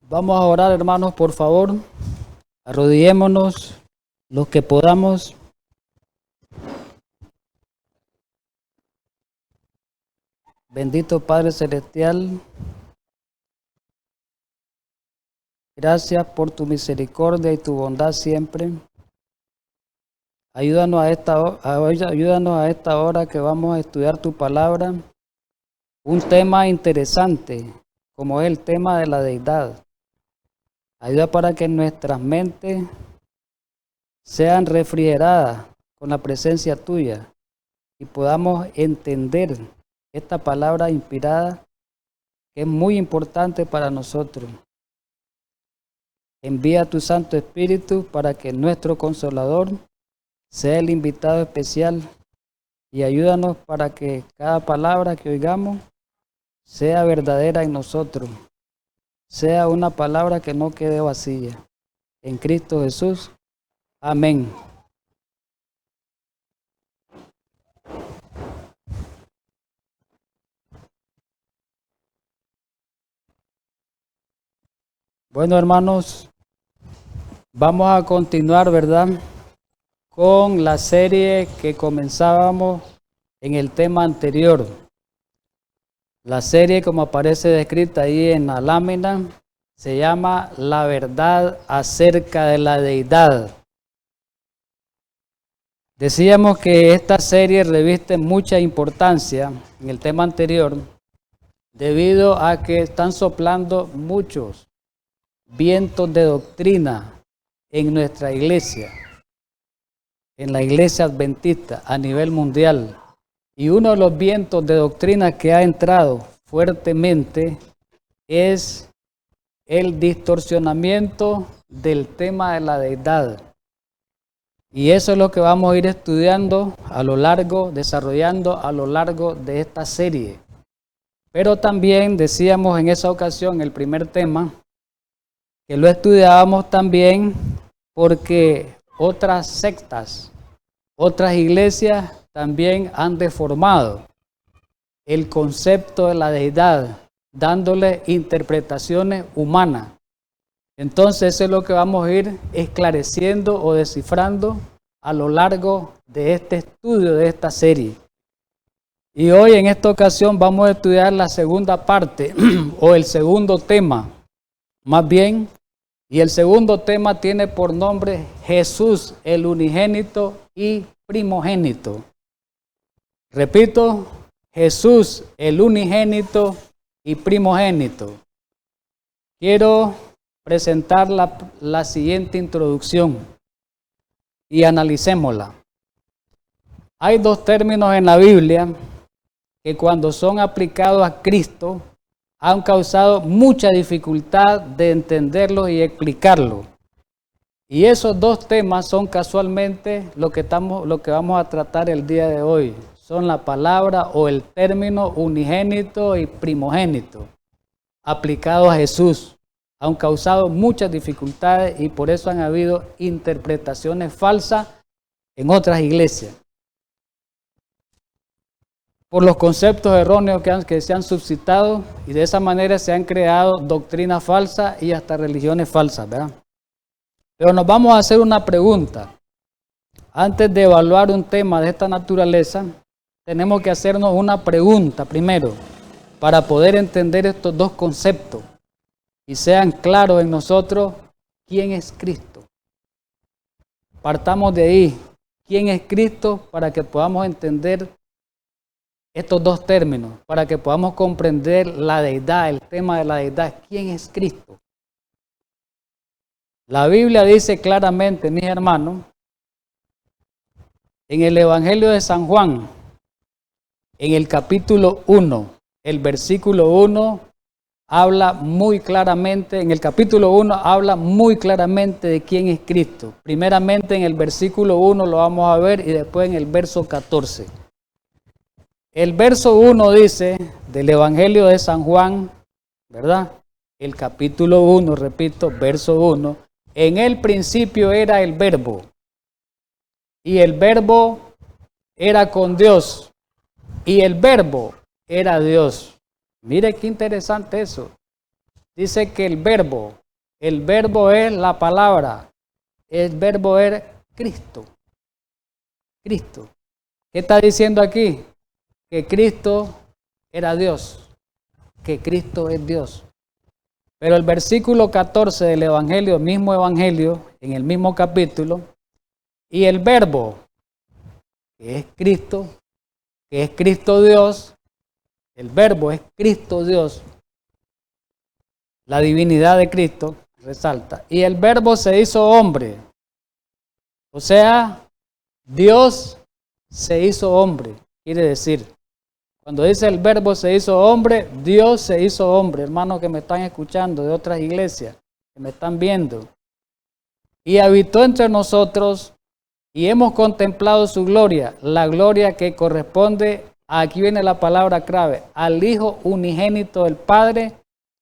Vamos a orar, hermanos, por favor. Arrodillémonos los que podamos. Bendito Padre Celestial, gracias por tu misericordia y tu bondad siempre. Ayúdanos a esta hora que vamos a estudiar tu palabra. Un tema interesante, como es el tema de la deidad. Ayuda para que nuestras mentes sean refrigeradas con la presencia tuya y podamos entender esta palabra inspirada que es muy importante para nosotros. Envía tu Santo Espíritu para que nuestro Consolador sea el invitado especial y ayúdanos para que cada palabra que oigamos sea verdadera en nosotros, sea una palabra que no quede vacía. En Cristo Jesús. Amén. Bueno, hermanos, vamos a continuar, ¿verdad?, con la serie que comenzábamos en el tema anterior. La serie, como aparece descrita ahí en la lámina, se llama La verdad acerca de la deidad. Decíamos que esta serie reviste mucha importancia en el tema anterior debido a que están soplando muchos vientos de doctrina en nuestra iglesia, en la iglesia adventista a nivel mundial. Y uno de los vientos de doctrina que ha entrado fuertemente es el distorsionamiento del tema de la deidad. Y eso es lo que vamos a ir estudiando desarrollando a lo largo de esta serie. Pero también decíamos en esa ocasión, el primer tema, que lo estudiábamos también porque otras sectas, otras iglesias también han deformado el concepto de la deidad, dándole interpretaciones humanas. Entonces eso es lo que vamos a ir esclareciendo o descifrando a lo largo de este estudio de esta serie. Y hoy en esta ocasión vamos a estudiar la segunda parte o el segundo tema, más bien. Y el segundo tema tiene por nombre Jesús, el unigénito y primogénito. Repito, Jesús, el unigénito y primogénito. Quiero presentar la siguiente introducción y analicémosla. Hay dos términos en la Biblia que cuando son aplicados a Cristo han causado mucha dificultad de entenderlos y explicarlos. Y esos dos temas son casualmente lo que vamos a tratar el día de hoy. Son la palabra o el término unigénito y primogénito aplicado a Jesús. Han causado muchas dificultades y por eso han habido interpretaciones falsas en otras iglesias. Por los conceptos erróneos que se han suscitado y de esa manera se han creado doctrinas falsas y hasta religiones falsas, ¿verdad? Pero nos vamos a hacer una pregunta. Antes de evaluar un tema de esta naturaleza, tenemos que hacernos una pregunta primero para poder entender estos dos conceptos y sean claros en nosotros quién es Cristo. Partamos de ahí, quién es Cristo para que podamos entender estos dos términos, para que podamos comprender la deidad, el tema de la deidad, quién es Cristo. La Biblia dice claramente, mis hermanos, en el Evangelio de San Juan, en el capítulo 1, el versículo 1, habla muy claramente, en el capítulo 1 habla muy claramente de quién es Cristo. Primeramente en el versículo 1 lo vamos a ver y después en el verso 14. El verso 1 dice del Evangelio de San Juan, ¿verdad? El capítulo 1, repito, verso 1. En el principio era el verbo y el verbo era con Dios y el verbo era Dios. Mire qué interesante eso. dice que el verbo es la palabra, el verbo es Cristo. Cristo. ¿Qué está diciendo aquí? Que Cristo era Dios, que Cristo es Dios. Pero el versículo 14 del Evangelio, mismo Evangelio, en el mismo capítulo, y el verbo, que es Cristo Dios, el verbo es Cristo Dios, la divinidad de Cristo resalta, y el verbo se hizo hombre, o sea, Dios se hizo hombre, quiere decir, cuando dice el verbo se hizo hombre, Dios se hizo hombre, hermanos que me están escuchando de otras iglesias, que me están viendo, y habitó entre nosotros, y hemos contemplado su gloria, la gloria que corresponde, aquí viene la palabra clave, al Hijo unigénito del Padre,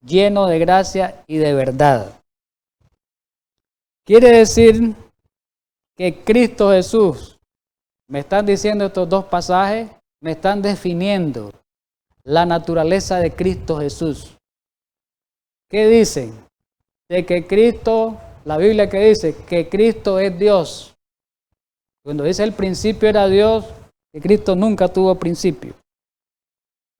lleno de gracia y de verdad. Quiere decir que Cristo Jesús, me están diciendo estos dos pasajes, me están definiendo la naturaleza de Cristo Jesús. ¿Qué dicen? De que Cristo, la Biblia que dice que Cristo es Dios. Cuando dice el principio era Dios, que Cristo nunca tuvo principio.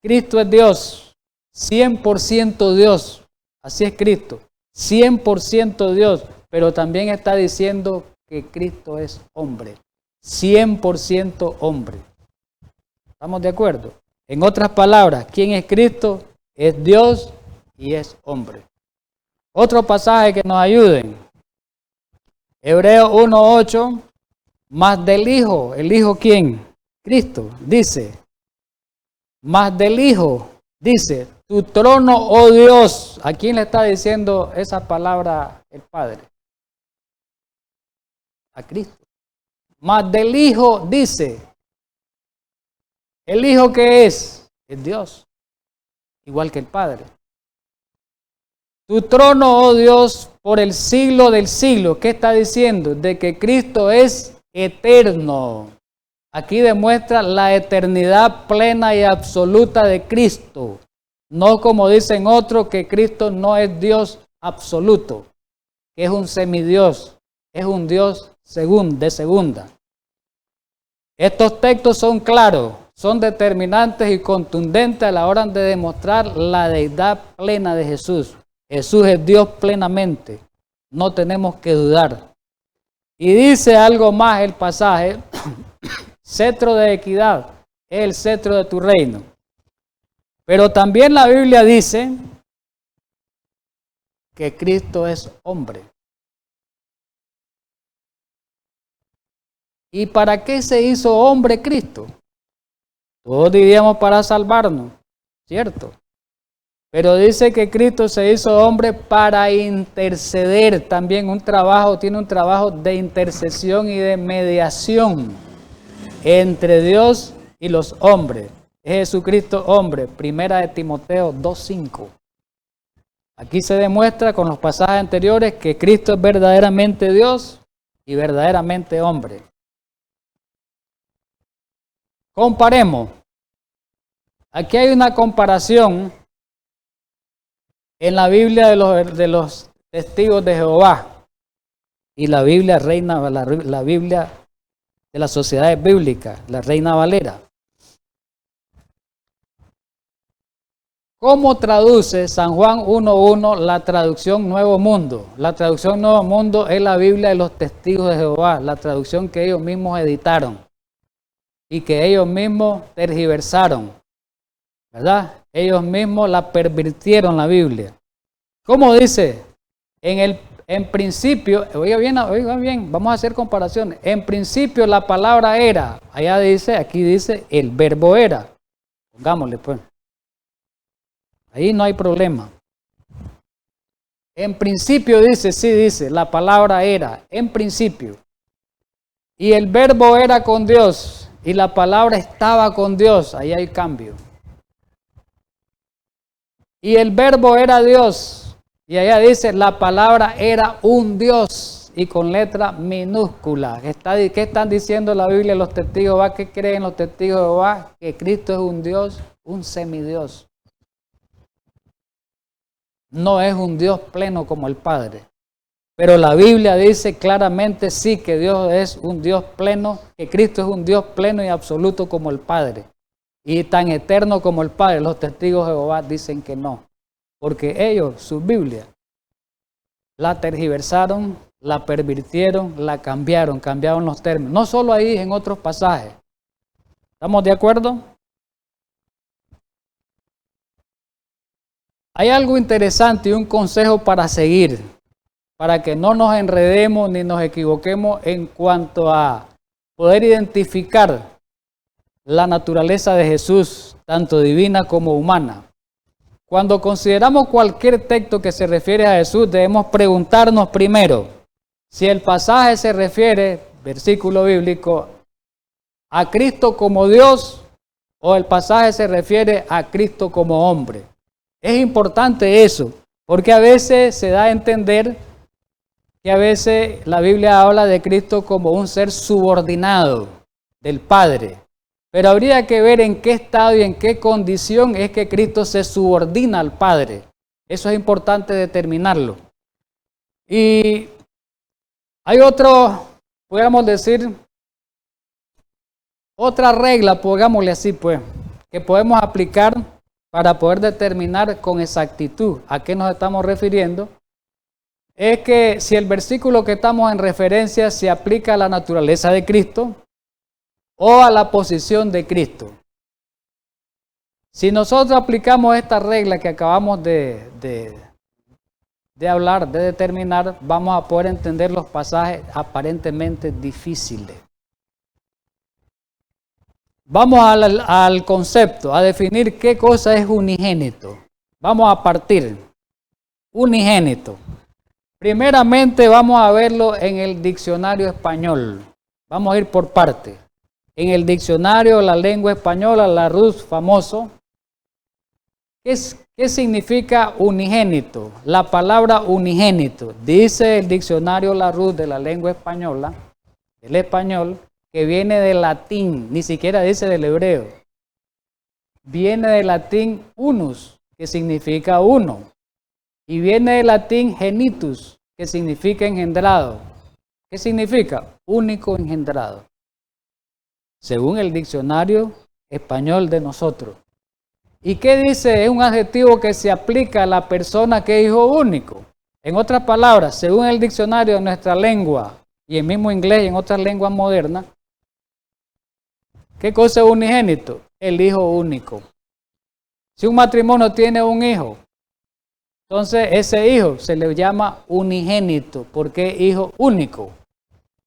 Cristo es Dios, 100% Dios, así es Cristo, 100% Dios, pero también está diciendo que Cristo es hombre, 100% hombre. ¿Estamos de acuerdo? En otras palabras, ¿quién es Cristo? Es Dios y es hombre. Otro pasaje que nos ayuden. Hebreos 1:8, más del Hijo, ¿el Hijo quién? Cristo, dice, más del Hijo, dice, tu trono, oh Dios. ¿A quién le está diciendo esa palabra el Padre? A Cristo. Más del Hijo, dice, ¿el Hijo qué es? Es Dios, igual que el Padre. Tu trono, oh Dios, por el siglo del siglo. ¿Qué está diciendo? De que Cristo es eterno. Aquí demuestra la eternidad plena y absoluta de Cristo. No como dicen otros que Cristo no es Dios absoluto, que es un semidios, es un Dios de segunda. Estos textos son claros, son determinantes y contundentes a la hora de demostrar la deidad plena de Jesús. Jesús es Dios plenamente, no tenemos que dudar. Y dice algo más el pasaje, cetro de equidad, es el cetro de tu reino. Pero también la Biblia dice que Cristo es hombre. ¿Y para qué se hizo hombre Cristo? Todos diríamos para salvarnos, ¿cierto? Pero dice que Cristo se hizo hombre para interceder también tiene un trabajo de intercesión y de mediación entre Dios y los hombres. Es Jesucristo hombre, primera de Timoteo 2:5. Aquí se demuestra con los pasajes anteriores que Cristo es verdaderamente Dios y verdaderamente hombre. Comparemos. Aquí hay una comparación en la Biblia de los testigos de Jehová y la Biblia la Biblia de las sociedades bíblicas, la Reina Valera. ¿Cómo traduce San Juan 1:1 la traducción Nuevo Mundo? La traducción Nuevo Mundo es la Biblia de los testigos de Jehová, la traducción que ellos mismos editaron y que ellos mismos tergiversaron, ¿verdad? Ellos mismos la pervirtieron la Biblia. ¿Cómo dice? En principio, oiga bien, vamos a hacer comparaciones. En principio la palabra era, aquí dice el verbo era. Pongámosle pues. Ahí no hay problema. En principio dice, la palabra era, en principio. Y el verbo era con Dios y la palabra estaba con Dios, ahí hay cambio. Y el verbo era Dios y allá dice la palabra era un Dios y con letra minúscula. ¿Qué están diciendo la Biblia los testigos de Jehová? ¿Qué creen los testigos de Jehová? Que Cristo es un Dios, un semidios. no es un Dios pleno como el Padre. Pero la Biblia dice claramente sí que Dios es un Dios pleno, que Cristo es un Dios pleno y absoluto como el Padre. Y tan eterno como el Padre. Los testigos de Jehová dicen que no. Porque ellos, su Biblia, la tergiversaron, la pervirtieron, la cambiaron los términos. No solo ahí, en otros pasajes. ¿Estamos de acuerdo? Hay algo interesante y un consejo para seguir, para que no nos enredemos ni nos equivoquemos en cuanto a poder identificar la naturaleza de Jesús, tanto divina como humana. Cuando consideramos cualquier texto que se refiere a Jesús, debemos preguntarnos primero si el pasaje se refiere, versículo bíblico, a Cristo como Dios o el pasaje se refiere a Cristo como hombre. Es importante eso, porque a veces se da a entender que a veces la Biblia habla de Cristo como un ser subordinado del Padre. Pero habría que ver en qué estado y en qué condición es que Cristo se subordina al Padre. Eso es importante determinarlo. Y hay podríamos decir, otra regla, pongámosle así pues, que podemos aplicar para poder determinar con exactitud a qué nos estamos refiriendo, es que si el versículo que estamos en referencia se aplica a la naturaleza de Cristo o a la posición de Cristo. Si nosotros aplicamos esta regla que acabamos de hablar, de determinar, vamos a poder entender los pasajes aparentemente difíciles. Vamos al concepto, a definir qué cosa es unigénito. Vamos a partir. Unigénito. Primeramente vamos a verlo en el diccionario español. Vamos a ir por parte. En el diccionario de la lengua española, Larousse famoso, ¿qué significa unigénito? La palabra unigénito, dice el diccionario Larousse de la lengua española, el español, que viene del latín, ni siquiera dice del hebreo. Viene del latín unus, que significa uno. Y viene del latín genitus, que significa engendrado. ¿Qué significa? Único engendrado. Según el diccionario español de nosotros. ¿Y qué dice? Es un adjetivo que se aplica a la persona que es hijo único. En otras palabras, según el diccionario de nuestra lengua, y el mismo inglés y en otras lenguas modernas, ¿qué cosa es unigénito? El hijo único. Si un matrimonio tiene un hijo, entonces ese hijo se le llama unigénito, porque es hijo único,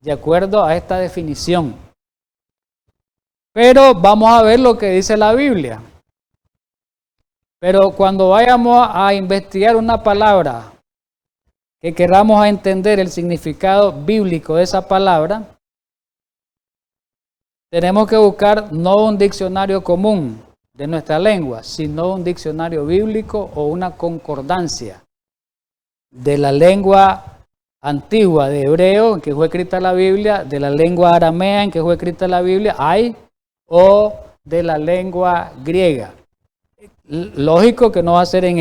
de acuerdo a esta definición. Pero vamos a ver lo que dice la Biblia. Pero cuando vayamos a investigar una palabra que queramos entender el significado bíblico de esa palabra, tenemos que buscar no un diccionario común de nuestra lengua, sino un diccionario bíblico o una concordancia de la lengua antigua de hebreo en que fue escrita la Biblia, de la lengua aramea en que fue escrita la Biblia, o de la lengua griega. Lógico que no va a ser en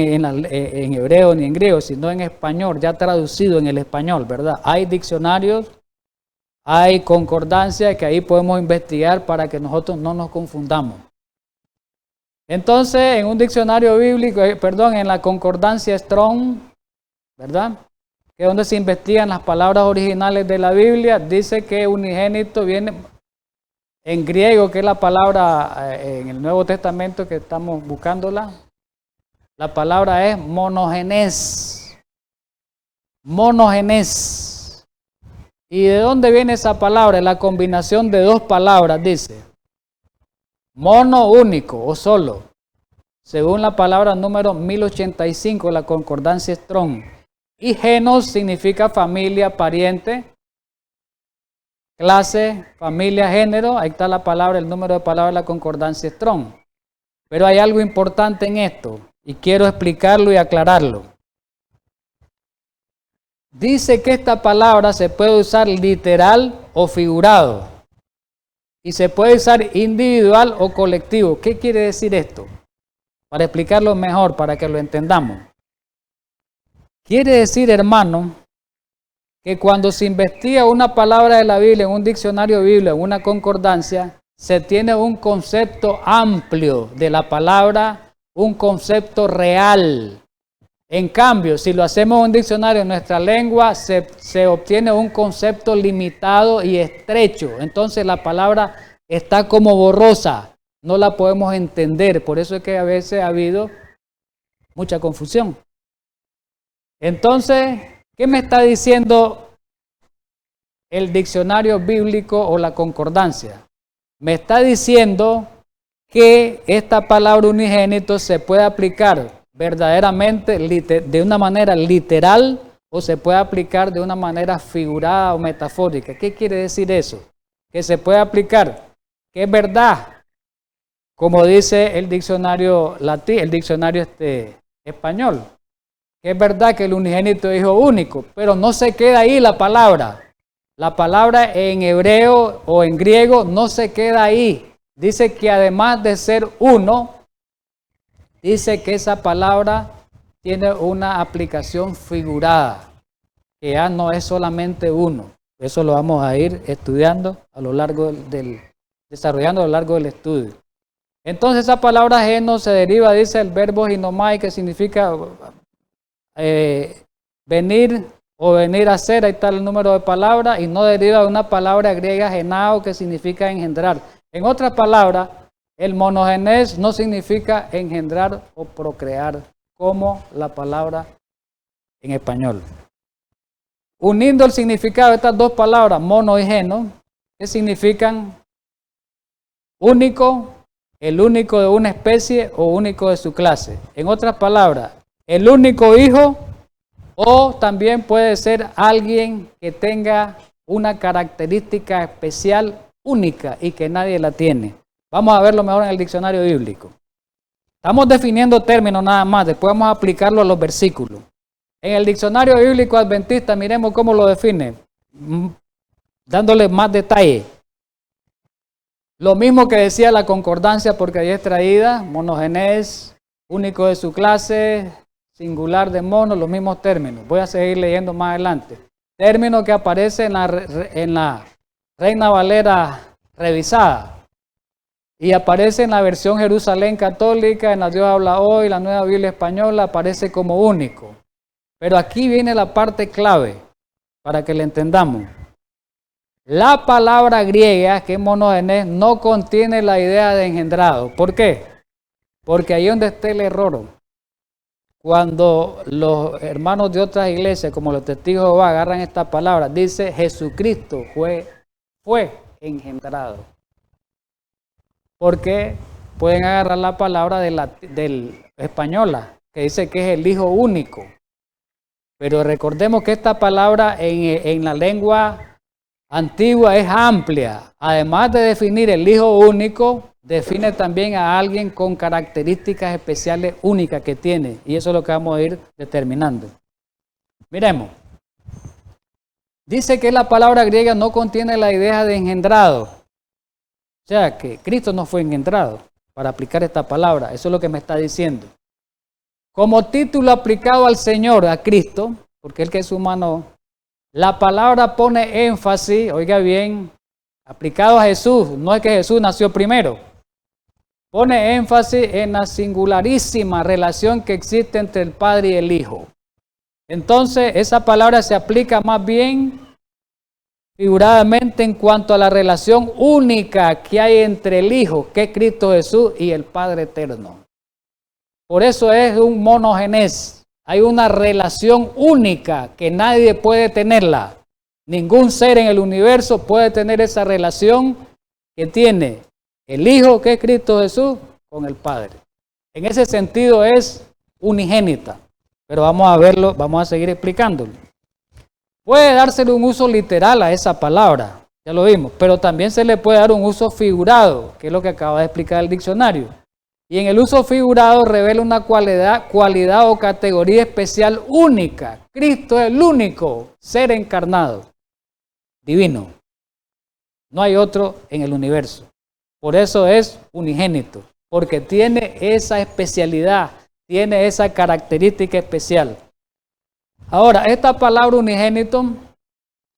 hebreo ni en griego, sino en español, ya traducido en el español, ¿verdad? Hay diccionarios, hay concordancias que ahí podemos investigar para que nosotros no nos confundamos. Entonces, en un diccionario bíblico, en la concordancia Strong, ¿verdad? Que es donde se investigan las palabras originales de la Biblia, dice que unigénito viene en griego, que es la palabra en el Nuevo Testamento que estamos buscándola. La palabra es monogenes. Monogenes. ¿Y de dónde viene esa palabra? Es la combinación de dos palabras, dice. Mono, único o solo. Según la palabra número 1085, la concordancia Strong. Y genos significa familia, pariente, clase, familia, género. Ahí está la palabra, el número de palabras de la concordancia Strong. Pero hay algo importante en esto y quiero explicarlo y aclararlo. Dice que esta palabra se puede usar literal o figurado. Y se puede usar individual o colectivo. ¿Qué quiere decir esto? Para explicarlo mejor, para que lo entendamos. Quiere decir, hermano, que cuando se investiga una palabra de la Biblia en un diccionario bíblico, en una concordancia, se tiene un concepto amplio de la palabra, un concepto real. En cambio, si lo hacemos en un diccionario en nuestra lengua, se obtiene un concepto limitado y estrecho. Entonces la palabra está como borrosa, no la podemos entender. Por eso es que a veces ha habido mucha confusión. Entonces, ¿qué me está diciendo el diccionario bíblico o la concordancia? Me está diciendo que esta palabra unigénito se puede aplicar verdaderamente de una manera literal o se puede aplicar de una manera figurada o metafórica. ¿Qué quiere decir eso? Que se puede aplicar, que es verdad, como dice el diccionario latín, el diccionario español, que es verdad que el unigénito es hijo único, pero no se queda ahí la palabra. La palabra en hebreo o en griego no se queda ahí. Dice que además de ser uno, dice que esa palabra tiene una aplicación figurada, que ya no es solamente uno. Eso lo vamos a ir estudiando a lo largo desarrollando a lo largo del estudio. Entonces esa palabra geno se deriva, dice el verbo ginomai, que significa venir o venir a ser, ahí está el número de palabras, y no deriva de una palabra griega genao, que significa engendrar. En otras palabras, el monogenes no significa engendrar o procrear, como la palabra en español. Uniendo el significado de estas dos palabras, mono y geno, que significan único, el único de una especie o único de su clase. En otras palabras, el único hijo, o también puede ser alguien que tenga una característica especial única y que nadie la tiene. Vamos a verlo mejor en el diccionario bíblico. Estamos definiendo términos nada más, después vamos a aplicarlo a los versículos. En el diccionario bíblico adventista, miremos cómo lo define, dándole más detalle. Lo mismo que decía la concordancia, porque ahí es traída, monogenes, único de su clase, singular de mono, los mismos términos. Voy a seguir leyendo más adelante. Término que aparece en la Reina Valera revisada. Y aparece en la versión Jerusalén católica, en la Dios habla hoy, la Nueva Biblia española, aparece como único. Pero aquí viene la parte clave, para que le entendamos. La palabra griega, que es monogenes, no contiene la idea de engendrado. ¿Por qué? Porque ahí donde está el error. Cuando los hermanos de otras iglesias, como los testigos de Jehová, agarran esta palabra, dice Jesucristo fue engendrado. Porque pueden agarrar la palabra del española, que dice que es el hijo único. Pero recordemos que esta palabra en la lengua antigua es amplia. Además de definir el hijo único, define también a alguien con características especiales únicas que tiene. Y eso es lo que vamos a ir determinando. Miremos. Dice que la palabra griega no contiene la idea de engendrado. O sea, que Cristo no fue engendrado para aplicar esta palabra. Eso es lo que me está diciendo. Como título aplicado al Señor, a Cristo, porque Él que es humano, la palabra pone énfasis, oiga bien, aplicado a Jesús. No es que Jesús nació primero. Pone énfasis en la singularísima relación que existe entre el Padre y el Hijo. Entonces, esa palabra se aplica más bien figuradamente en cuanto a la relación única que hay entre el Hijo, que es Cristo Jesús, y el Padre eterno. Por eso es un monogenes. Hay una relación única que nadie puede tenerla. Ningún ser en el universo puede tener esa relación que tiene el Hijo, que es Cristo Jesús, con el Padre. En ese sentido es unigénita. Pero vamos a verlo, vamos a seguir explicándolo. Puede dársele un uso literal a esa palabra, ya lo vimos, pero también se le puede dar un uso figurado, que es lo que acaba de explicar el diccionario. Y en el uso figurado revela una cualidad o categoría especial única. Cristo es el único ser encarnado, divino. No hay otro en el universo. Por eso es unigénito, porque tiene esa especialidad, tiene esa característica especial. Ahora, esta palabra unigénito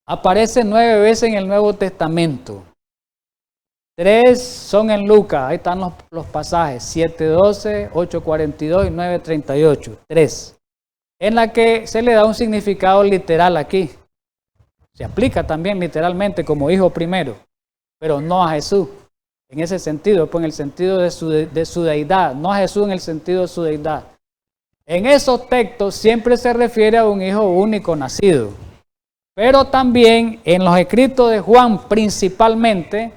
aparece 9 veces en el Nuevo Testamento. 3 son en Lucas, ahí están los pasajes, 7:12, 8:42 y 9:38. 3. En la que se le da un significado literal aquí. Se aplica también literalmente como hijo primero, pero no a Jesús. En ese sentido, pues en el sentido de su deidad, no a Jesús en el sentido de su deidad. En esos textos siempre se refiere a un hijo único nacido. Pero también en los escritos de Juan principalmente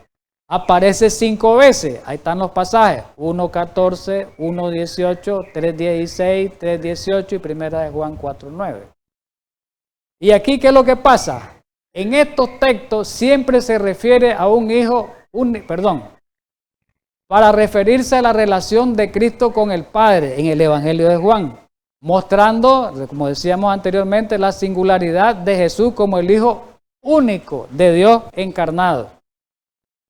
aparece 5 veces. Ahí están los pasajes. 1:14, 1:18, 3:16, 3:18 y primera de Juan 4:9. Y aquí, ¿qué es lo que pasa? En estos textos siempre se refiere a un hijo, para referirse a la relación de Cristo con el Padre en el Evangelio de Juan, mostrando, como decíamos anteriormente, la singularidad de Jesús como el Hijo único de Dios encarnado.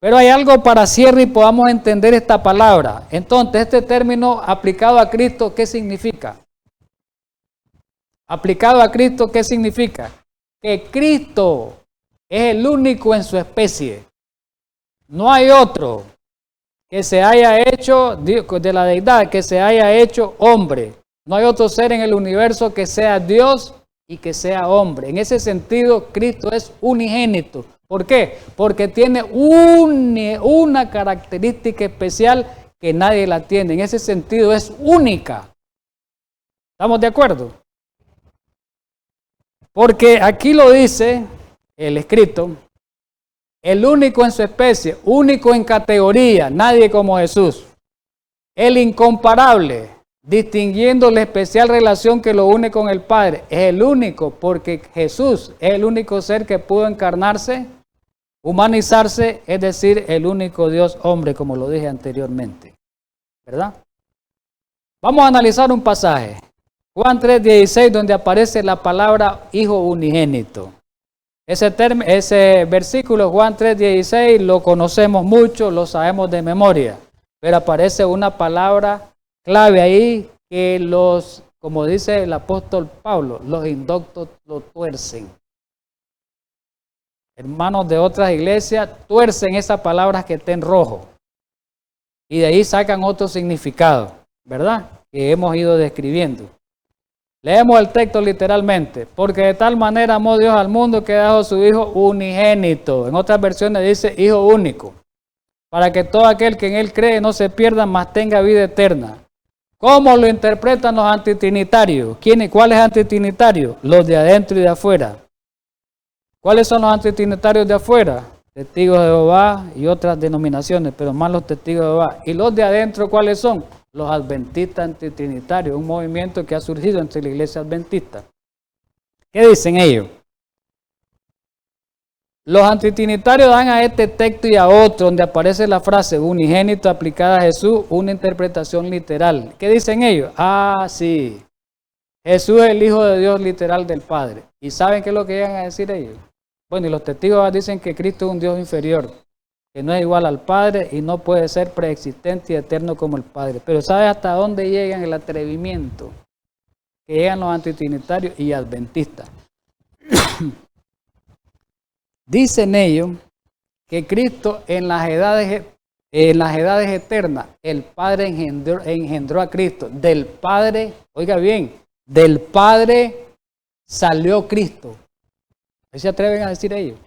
Pero hay algo para cierre y podamos entender esta palabra. Entonces, este término aplicado a Cristo, ¿qué significa? Aplicado a Cristo, ¿qué significa? Que Cristo es el único en su especie. No hay otro que se haya hecho de la deidad, que se haya hecho hombre. No hay otro ser en el universo que sea Dios y que sea hombre. En ese sentido, Cristo es unigénito. ¿Por qué? Porque tiene una característica especial que nadie la tiene. En ese sentido es única. ¿Estamos de acuerdo? Porque aquí lo dice el escrito, el único en su especie, único en categoría, nadie como Jesús. El incomparable, distinguiendo la especial relación que lo une con el Padre. Es el único, porque Jesús es el único ser que pudo encarnarse, humanizarse, es decir, el único Dios hombre, como lo dije anteriormente. ¿Verdad? Vamos a analizar un pasaje. Juan 3:16, donde aparece la palabra hijo unigénito. Ese versículo, Juan 3:16, lo conocemos mucho, lo sabemos de memoria, pero aparece una palabra clave ahí que como dice el apóstol Pablo, los indoctos lo tuercen. Hermanos de otras iglesias tuercen esa palabra que está en rojo y de ahí sacan otro significado, ¿verdad? Que hemos ido describiendo. Leemos el texto literalmente, porque de tal manera amó Dios al mundo que dejó su Hijo unigénito. En otras versiones dice Hijo único, para que todo aquel que en Él cree no se pierda, mas tenga vida eterna. ¿Cómo lo interpretan los antitrinitarios? ¿Cuáles antitrinitarios? Los de adentro y de afuera. ¿Cuáles son los antitrinitarios de afuera? Testigos de Jehová y otras denominaciones, pero más los testigos de Jehová. ¿Y los de adentro cuáles son? Los adventistas antitrinitarios, un movimiento que ha surgido entre la iglesia adventista. ¿Qué dicen ellos? Los antitrinitarios dan a este texto y a otro, donde aparece la frase unigénito aplicada a Jesús, una interpretación literal. ¿Qué dicen ellos? Ah, sí, Jesús es el Hijo de Dios literal del Padre. ¿Y saben qué es lo que llegan a decir ellos? Bueno, y los testigos dicen que Cristo es un Dios inferior, que no es igual al Padre y no puede ser preexistente y eterno como el Padre. Pero ¿sabe hasta dónde llegan el atrevimiento? Que llegan los antitrinitarios y adventistas. Dicen ellos que Cristo en las edades eternas, el Padre engendró a Cristo. Del Padre, oiga bien, del Padre salió Cristo. ¿Qué se atreven a decir ellos?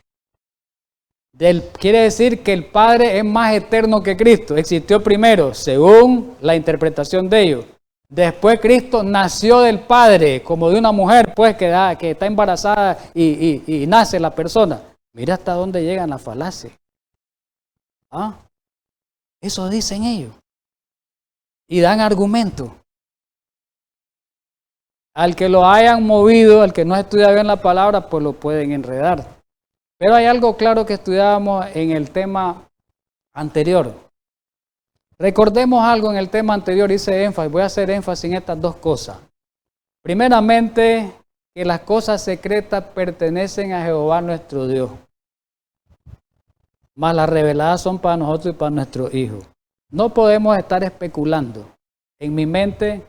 Quiere decir que el Padre es más eterno que Cristo. Existió primero, según la interpretación de ellos. Después Cristo nació del Padre, como de una mujer, pues, que está embarazada y nace la persona. Mira hasta dónde llegan las falacias. ¿Ah? Eso dicen ellos. Y dan argumento. Al que lo hayan movido, al que no ha estudiado bien la palabra, pues lo pueden enredar. Pero hay algo claro que estudiábamos en el tema anterior. Recordemos algo en el tema anterior, hice énfasis, voy a hacer énfasis en estas dos cosas. Primeramente, que las cosas secretas pertenecen a Jehová nuestro Dios. Mas las reveladas son para nosotros y para nuestros hijos. No podemos estar especulando. En mi mente,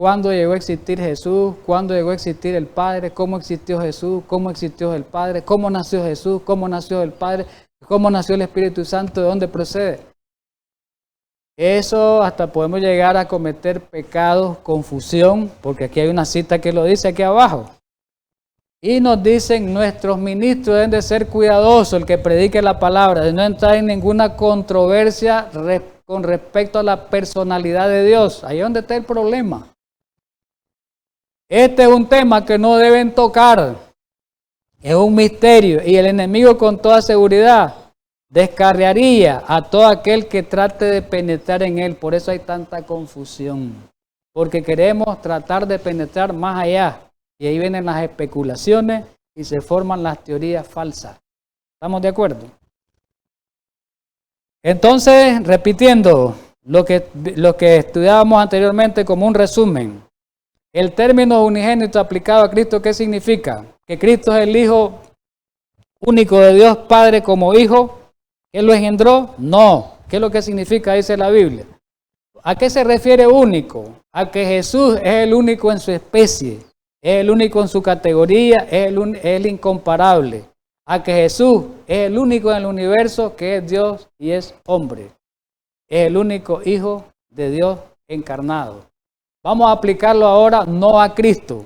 ¿Cuándo llegó a existir Jesús? ¿Cuándo llegó a existir el Padre? ¿Cómo existió Jesús? ¿Cómo existió el Padre? ¿Cómo nació Jesús? ¿Cómo nació el Padre? ¿Cómo nació el Espíritu Santo? ¿De dónde procede? Eso hasta podemos llegar a cometer pecados, confusión, porque aquí hay una cita que lo dice aquí abajo. Y nos dicen, nuestros ministros deben de ser cuidadosos, el que predique la palabra, de no entrar en ninguna controversia con respecto a la personalidad de Dios. Ahí es donde está el problema. Este es un tema que no deben tocar. Es un misterio y el enemigo con toda seguridad descarriaría a todo aquel que trate de penetrar en él. Por eso hay tanta confusión. Porque queremos tratar de penetrar más allá. Y ahí vienen las especulaciones y se forman las teorías falsas. ¿Estamos de acuerdo? Entonces, repitiendo lo que estudiábamos anteriormente como un resumen. El término unigénito aplicado a Cristo, ¿qué significa? Que Cristo es el Hijo único de Dios Padre como Hijo. ¿Él lo engendró? No. ¿Qué es lo que significa? Dice la Biblia. ¿A qué se refiere único? A que Jesús es el único en su especie, es el único en su categoría, es el incomparable. A que Jesús es el único en el universo que es Dios y es hombre. Es el único Hijo de Dios encarnado. Vamos a aplicarlo ahora no a Cristo.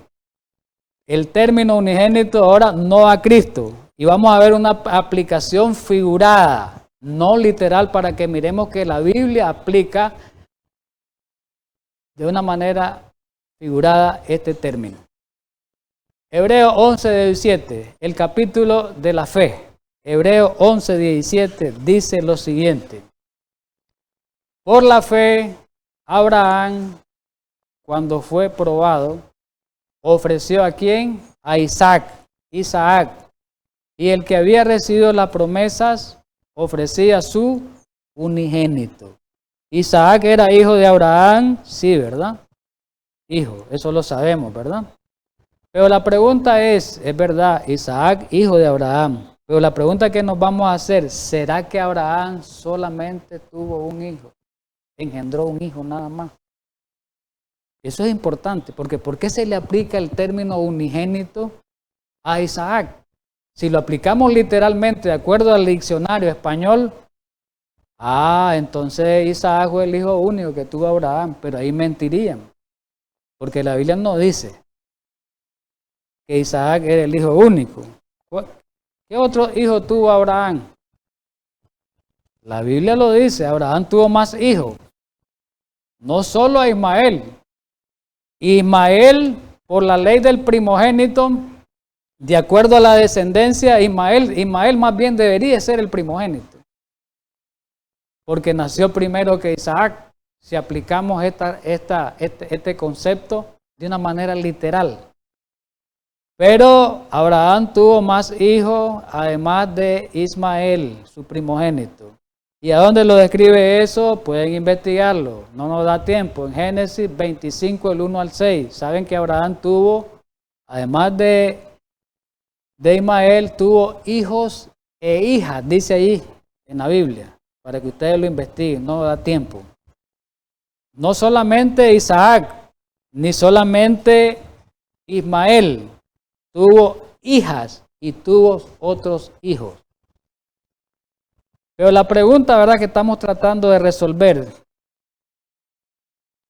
El término unigénito ahora no a Cristo. Y vamos a ver una aplicación figurada, no literal, para que miremos que la Biblia aplica de una manera figurada este término. Hebreos 11:17, el capítulo de la fe. Hebreos 11:17 dice lo siguiente. Por la fe, Abraham, cuando fue probado, ofreció ¿a quién? A Isaac. Y el que había recibido las promesas ofrecía su unigénito. Isaac era hijo de Abraham, sí, ¿verdad? Hijo, eso lo sabemos, ¿verdad? Pero la pregunta es verdad, Isaac, hijo de Abraham. Pero la pregunta que nos vamos a hacer, ¿será que Abraham solamente tuvo un hijo? Engendró un hijo nada más. Eso es importante, porque ¿por qué se le aplica el término unigénito a Isaac? Si lo aplicamos literalmente de acuerdo al diccionario español, entonces Isaac fue el hijo único que tuvo Abraham, pero ahí mentirían, porque la Biblia no dice que Isaac era el hijo único. ¿Qué otro hijo tuvo Abraham? La Biblia lo dice, Abraham tuvo más hijos, no solo a Ismael. Ismael, por la ley del primogénito, de acuerdo a la descendencia, Ismael más bien debería ser el primogénito, porque nació primero que Isaac, si aplicamos este concepto de una manera literal. Pero Abraham tuvo más hijos, además de Ismael, su primogénito. ¿Y a dónde lo describe eso? Pueden investigarlo, no nos da tiempo. En Génesis 25, el 1 al 6, saben que Abraham tuvo, además de Ismael, tuvo hijos e hijas, dice ahí en la Biblia, para que ustedes lo investiguen, no da tiempo. No solamente Isaac, ni solamente Ismael, tuvo hijas y tuvo otros hijos. Pero la pregunta, ¿verdad?, que estamos tratando de resolver,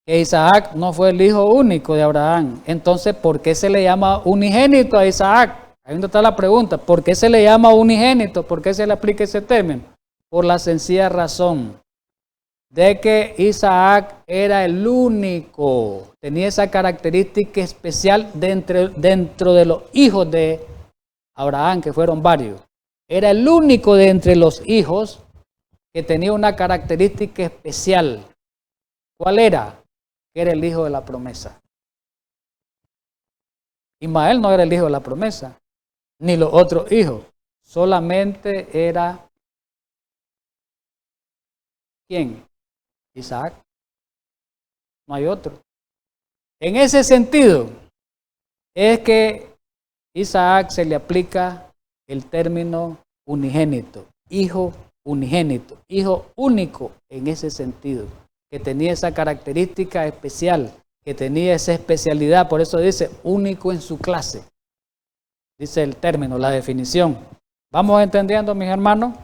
que Isaac no fue el hijo único de Abraham. Entonces, ¿por qué se le llama unigénito a Isaac? Ahí donde está la pregunta. ¿Por qué se le llama unigénito? ¿Por qué se le aplica ese término? Por la sencilla razón de que Isaac era el único, tenía esa característica especial dentro de los hijos de Abraham, que fueron varios. Era el único de entre los hijos que tenía una característica especial. ¿Cuál era? Que era el hijo de la promesa. Ismael no era el hijo de la promesa, ni los otros hijos. Solamente era, ¿quién? Isaac. No hay otro. En ese sentido, es que Isaac se le aplica el término unigénito, hijo unigénito, hijo único en ese sentido, que tenía esa característica especial que tenía esa especialidad, por eso dice único en su clase. Dice el término, la definición. ¿Vamos entendiendo, mis hermanos?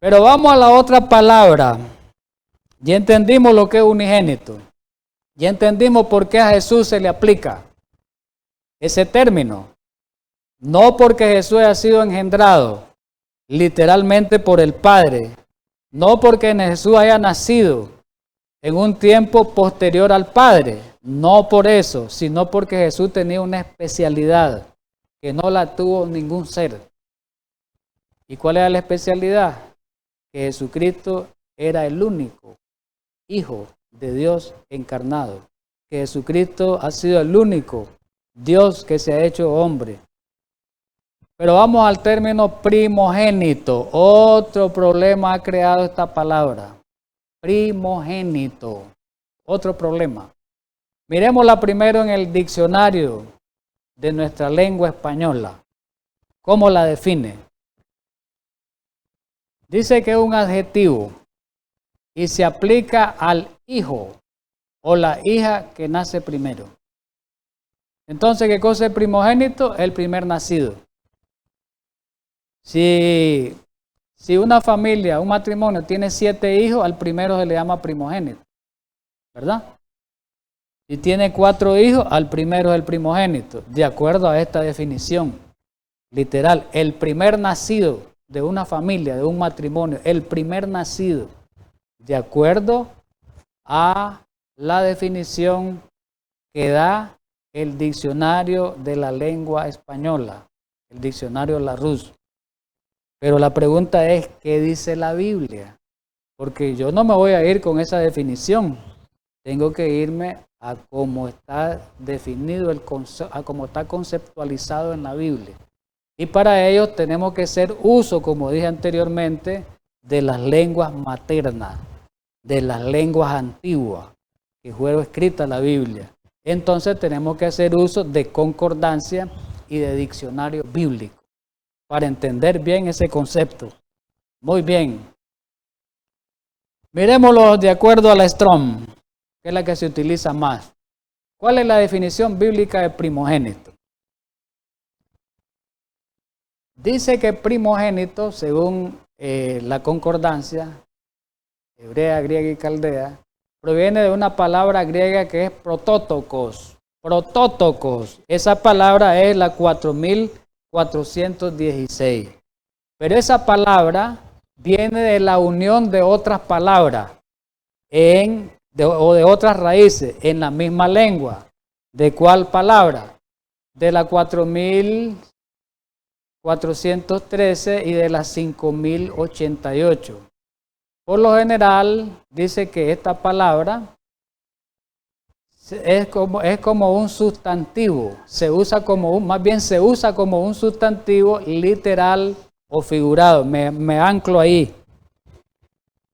Pero vamos a la otra palabra. Ya entendimos lo que es unigénito. Ya entendimos por qué a Jesús se le aplica ese término. No porque Jesús haya sido engendrado literalmente por el Padre. No porque Jesús haya nacido en un tiempo posterior al Padre. No por eso, sino porque Jesús tenía una especialidad que no la tuvo ningún ser. ¿Y cuál era la especialidad? Que Jesucristo era el único Hijo de Dios encarnado. Que Jesucristo ha sido el único Dios que se ha hecho hombre. Pero vamos al término primogénito. Otro problema ha creado esta palabra. Primogénito. Otro problema. Miremosla primero en el diccionario de nuestra lengua española. ¿Cómo la define? Dice que es un adjetivo y se aplica al hijo o la hija que nace primero. Entonces, ¿qué cosa es primogénito? El primer nacido. Si una familia, un matrimonio tiene 7 hijos, al primero se le llama primogénito, ¿verdad? Si tiene 4 hijos, al primero es el primogénito, de acuerdo a esta definición literal. El primer nacido de una familia, de un matrimonio, el primer nacido, de acuerdo a la definición que da el diccionario de la lengua española, el diccionario Larousse. Pero la pregunta es, ¿qué dice la Biblia? Porque yo no me voy a ir con esa definición. Tengo que irme a cómo está definido, a cómo está conceptualizado en la Biblia. Y para ello tenemos que hacer uso, como dije anteriormente, de las lenguas maternas, de las lenguas antiguas, que fueron escritas en la Biblia. Entonces tenemos que hacer uso de concordancia y de diccionario bíblico para entender bien ese concepto. Muy bien. Miremoslo de acuerdo a la Strong, que es la que se utiliza más. ¿Cuál es la definición bíblica de primogénito? Dice que primogénito, según la concordancia hebrea, griega y caldea, proviene de una palabra griega que es protótokos. Protótokos. Esa palabra es la 4416. Pero esa palabra viene de la unión de otras palabras o de otras raíces en la misma lengua. ¿De cuál palabra? De la 4413 y de las 5088. Por lo general, dice que esta palabra es como un sustantivo, más bien se usa como un sustantivo literal o figurado. Me anclo ahí.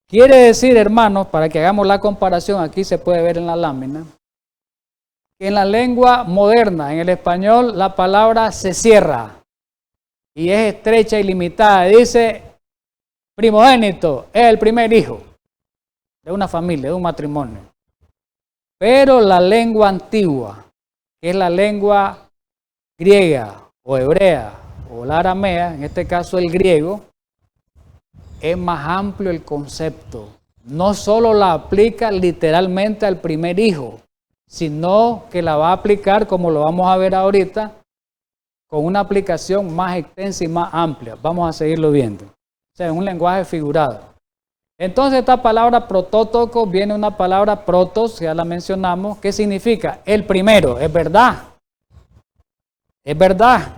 Quiere decir, hermanos, para que hagamos la comparación, aquí se puede ver en la lámina, que en la lengua moderna, en el español, la palabra se cierra y es estrecha y limitada. Dice, primogénito es el primer hijo de una familia, de un matrimonio. Pero la lengua antigua, que es la lengua griega o hebrea o la aramea, en este caso el griego, es más amplio el concepto. No solo la aplica literalmente al primer hijo, sino que la va a aplicar, como lo vamos a ver ahorita, con una aplicación más extensa y más amplia. Vamos a seguirlo viendo. O sea, en un lenguaje figurado. Entonces esta palabra protótoco viene de una palabra protos, ya la mencionamos, que significa el primero. Es verdad. Es verdad.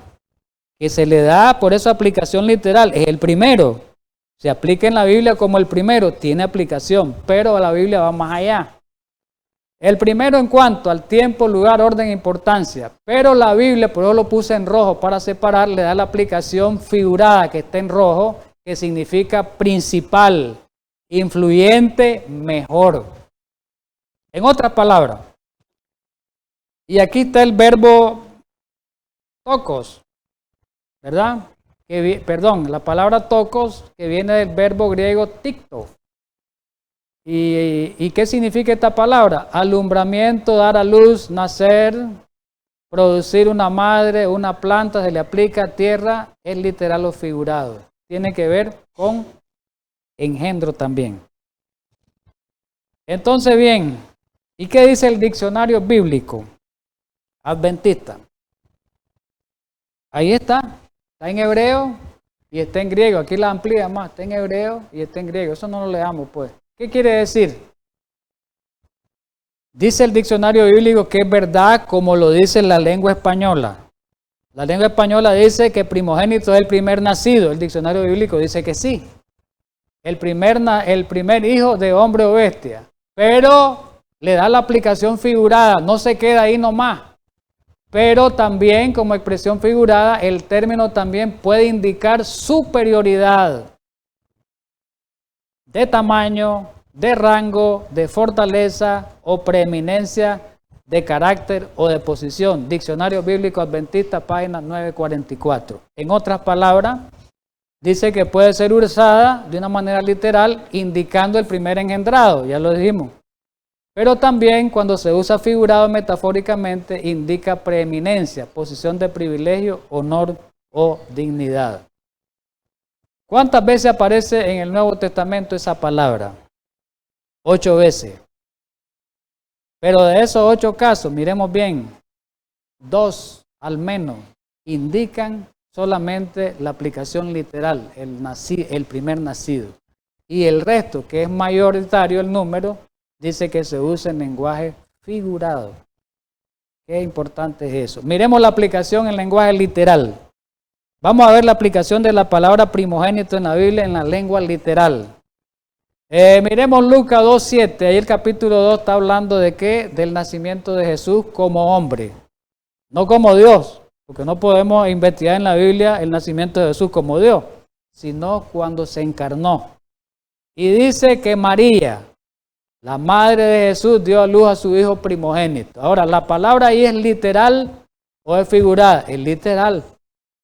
Que se le da por esa aplicación literal. Es el primero. Se aplica en la Biblia como el primero. Tiene aplicación. Pero la Biblia va más allá. El primero en cuanto al tiempo, lugar, orden e importancia. Pero la Biblia, por eso lo puse en rojo para separar, le da la aplicación figurada que está en rojo, que significa principal, influyente, mejor. En otras palabras, y aquí está el verbo tokos, ¿verdad? La palabra tokos que viene del verbo griego tikto. ¿Y qué significa esta palabra? Alumbramiento, dar a luz, nacer, producir una madre, una planta, se le aplica a tierra, es literal o figurado. Tiene que ver con engendro también. Entonces, bien, ¿y qué dice el diccionario bíblico adventista? Ahí está en hebreo y está en griego. Aquí la amplía más, está en hebreo y está en griego. Eso no lo leamos, pues. ¿Qué quiere decir? Dice el diccionario bíblico que es verdad como lo dice la lengua española. La lengua española dice que primogénito es el primer nacido. El diccionario bíblico dice que sí. El primer hijo de hombre o bestia. Pero le da la aplicación figurada, no se queda ahí nomás. Pero también como expresión figurada, el término también puede indicar superioridad de tamaño, de rango, de fortaleza o preeminencia de carácter o de posición. Diccionario Bíblico Adventista, página 944. En otras palabras, dice que puede ser usada de una manera literal, indicando el primer engendrado, ya lo dijimos. Pero también cuando se usa figurado metafóricamente, indica preeminencia, posición de privilegio, honor o dignidad. ¿Cuántas veces aparece en el Nuevo Testamento esa palabra? 8 veces. Pero de esos 8 casos, miremos bien, 2 al menos indican solamente la aplicación literal, el primer nacido. Y el resto, que es mayoritario el número, dice que se usa en lenguaje figurado. Qué importante es eso. Miremos la aplicación en lenguaje literal. Vamos a ver la aplicación de la palabra primogénito en la Biblia en la lengua literal. Miremos Lucas 2:7. Ahí el capítulo 2 está hablando de qué? Del nacimiento de Jesús como hombre. No como Dios, porque no podemos investigar en la Biblia el nacimiento de Jesús como Dios, sino cuando se encarnó. Y dice que María, la madre de Jesús, dio a luz a su hijo primogénito. Ahora, ¿la palabra ahí es literal o es figurada? Es literal,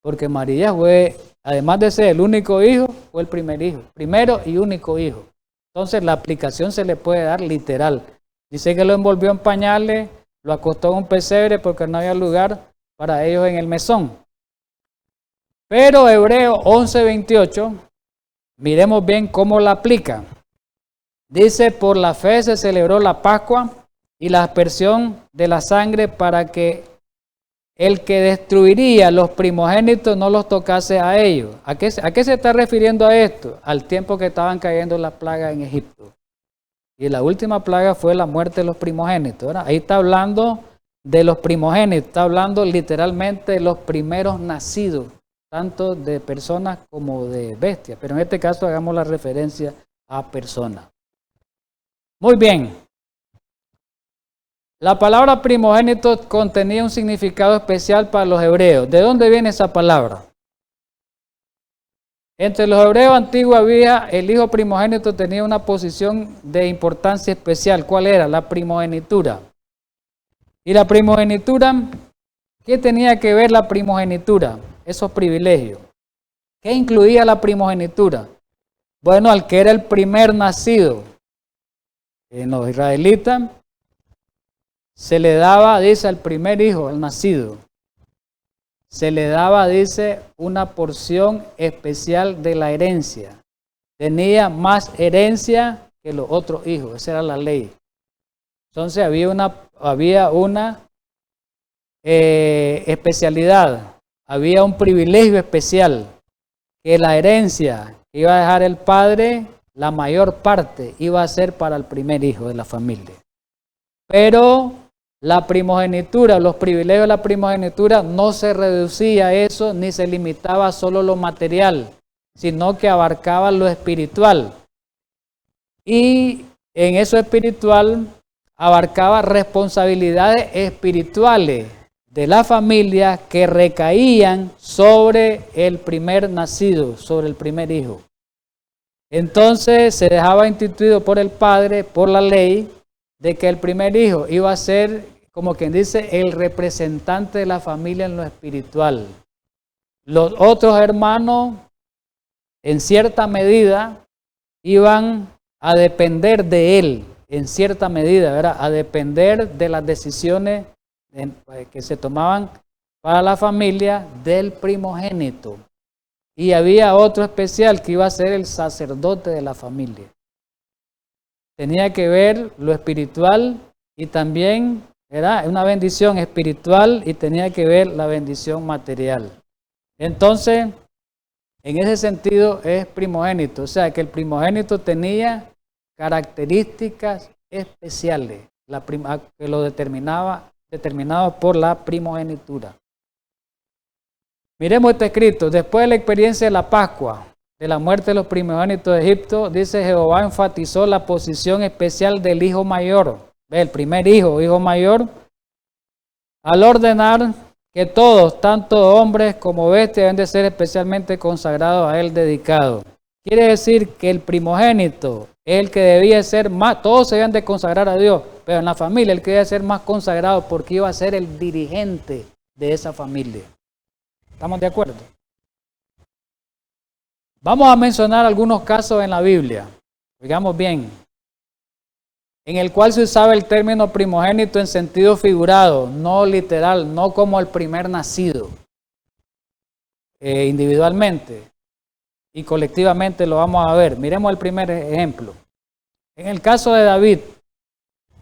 porque María fue, además de ser el único hijo, fue el primer hijo, primero y único hijo. Entonces, la aplicación se le puede dar literal. Dice que lo envolvió en pañales, lo acostó en un pesebre porque no había lugar para ellos en el mesón. Pero Hebreos 11:28, miremos bien cómo la aplica. Dice, por la fe se celebró la Pascua y la aspersión de la sangre para que el que destruiría los primogénitos no los tocase a ellos. ¿A qué se está refiriendo a esto? Al tiempo que estaban cayendo las plagas en Egipto. Y la última plaga fue la muerte de los primogénitos, ¿verdad? Ahí está hablando de los primogénitos, está hablando literalmente de los primeros nacidos, tanto de personas como de bestias. Pero en este caso hagamos la referencia a personas. Muy bien. La palabra primogénito contenía un significado especial para los hebreos. ¿De dónde viene esa palabra? Entre los hebreos antiguos el hijo primogénito tenía una posición de importancia especial. ¿Cuál era? La primogenitura. ¿Y la primogenitura? ¿Qué tenía que ver la primogenitura? Esos privilegios. ¿Qué incluía la primogenitura? Bueno, al que era el primer nacido. En los israelitas se le daba, dice, al primer hijo, al nacido, se le daba, dice, una porción especial de la herencia. Tenía más herencia que los otros hijos, esa era la ley. Entonces había una especialidad, había un privilegio especial, que la herencia que iba a dejar el padre, la mayor parte iba a ser para el primer hijo de la familia. Pero la primogenitura, los privilegios de la primogenitura no se reducía a eso ni se limitaba a solo lo material, sino que abarcaba lo espiritual. Y en eso espiritual abarcaba responsabilidades espirituales de la familia que recaían sobre el primer nacido, sobre el primer hijo. Entonces se dejaba instituido por el padre, por la ley, de que el primer hijo iba a ser, como quien dice, el representante de la familia en lo espiritual. Los otros hermanos, en cierta medida, iban a depender de él, en cierta medida, ¿verdad? A depender de las decisiones que se tomaban para la familia del primogénito. Y había otro especial que iba a ser el sacerdote de la familia. Tenía que ver lo espiritual y también era una bendición espiritual y tenía que ver la bendición material. Entonces, en ese sentido es primogénito, o sea que el primogénito tenía características especiales que lo determinado por la primogenitura. Miremos este escrito: después de la experiencia de la Pascua, de la muerte de los primogénitos de Egipto, dice Jehová enfatizó la posición especial del hijo mayor, el primer hijo mayor, al ordenar que todos, tanto hombres como bestias, deben de ser especialmente consagrados a él, dedicados. Quiere decir que el primogénito es el que debía ser más, todos se deben de consagrar a Dios, pero en la familia el que debe ser más consagrado porque iba a ser el dirigente de esa familia. ¿Estamos de acuerdo? Vamos a mencionar algunos casos en la Biblia, digamos bien, en el cual se usaba el término primogénito en sentido figurado, no literal, no como el primer nacido, individualmente y colectivamente lo vamos a ver. Miremos el primer ejemplo. En el caso de David,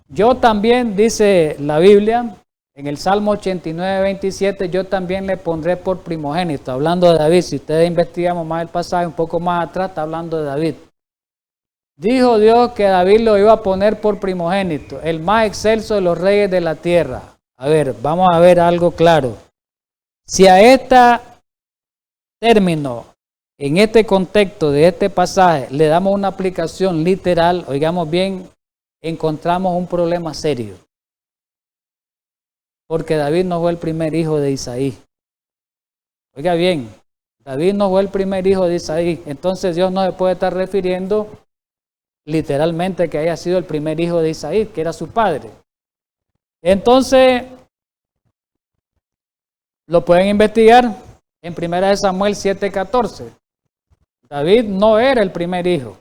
yo también, dice la Biblia, en el Salmo 89, 27, yo también le pondré por primogénito, hablando de David. Si ustedes investigamos más el pasaje, un poco más atrás, está hablando de David. Dijo Dios que David lo iba a poner por primogénito, el más excelso de los reyes de la tierra. A ver, vamos a ver algo claro. Si a este término, en este contexto de este pasaje, le damos una aplicación literal, oigamos bien, encontramos un problema serio. Porque David no fue el primer hijo de Isaí. Oiga bien, David no fue el primer hijo de Isaí. Entonces Dios no se puede estar refiriendo literalmente que haya sido el primer hijo de Isaí, que era su padre. Entonces, lo pueden investigar en 1 Samuel 7:14. David no era el primer hijo,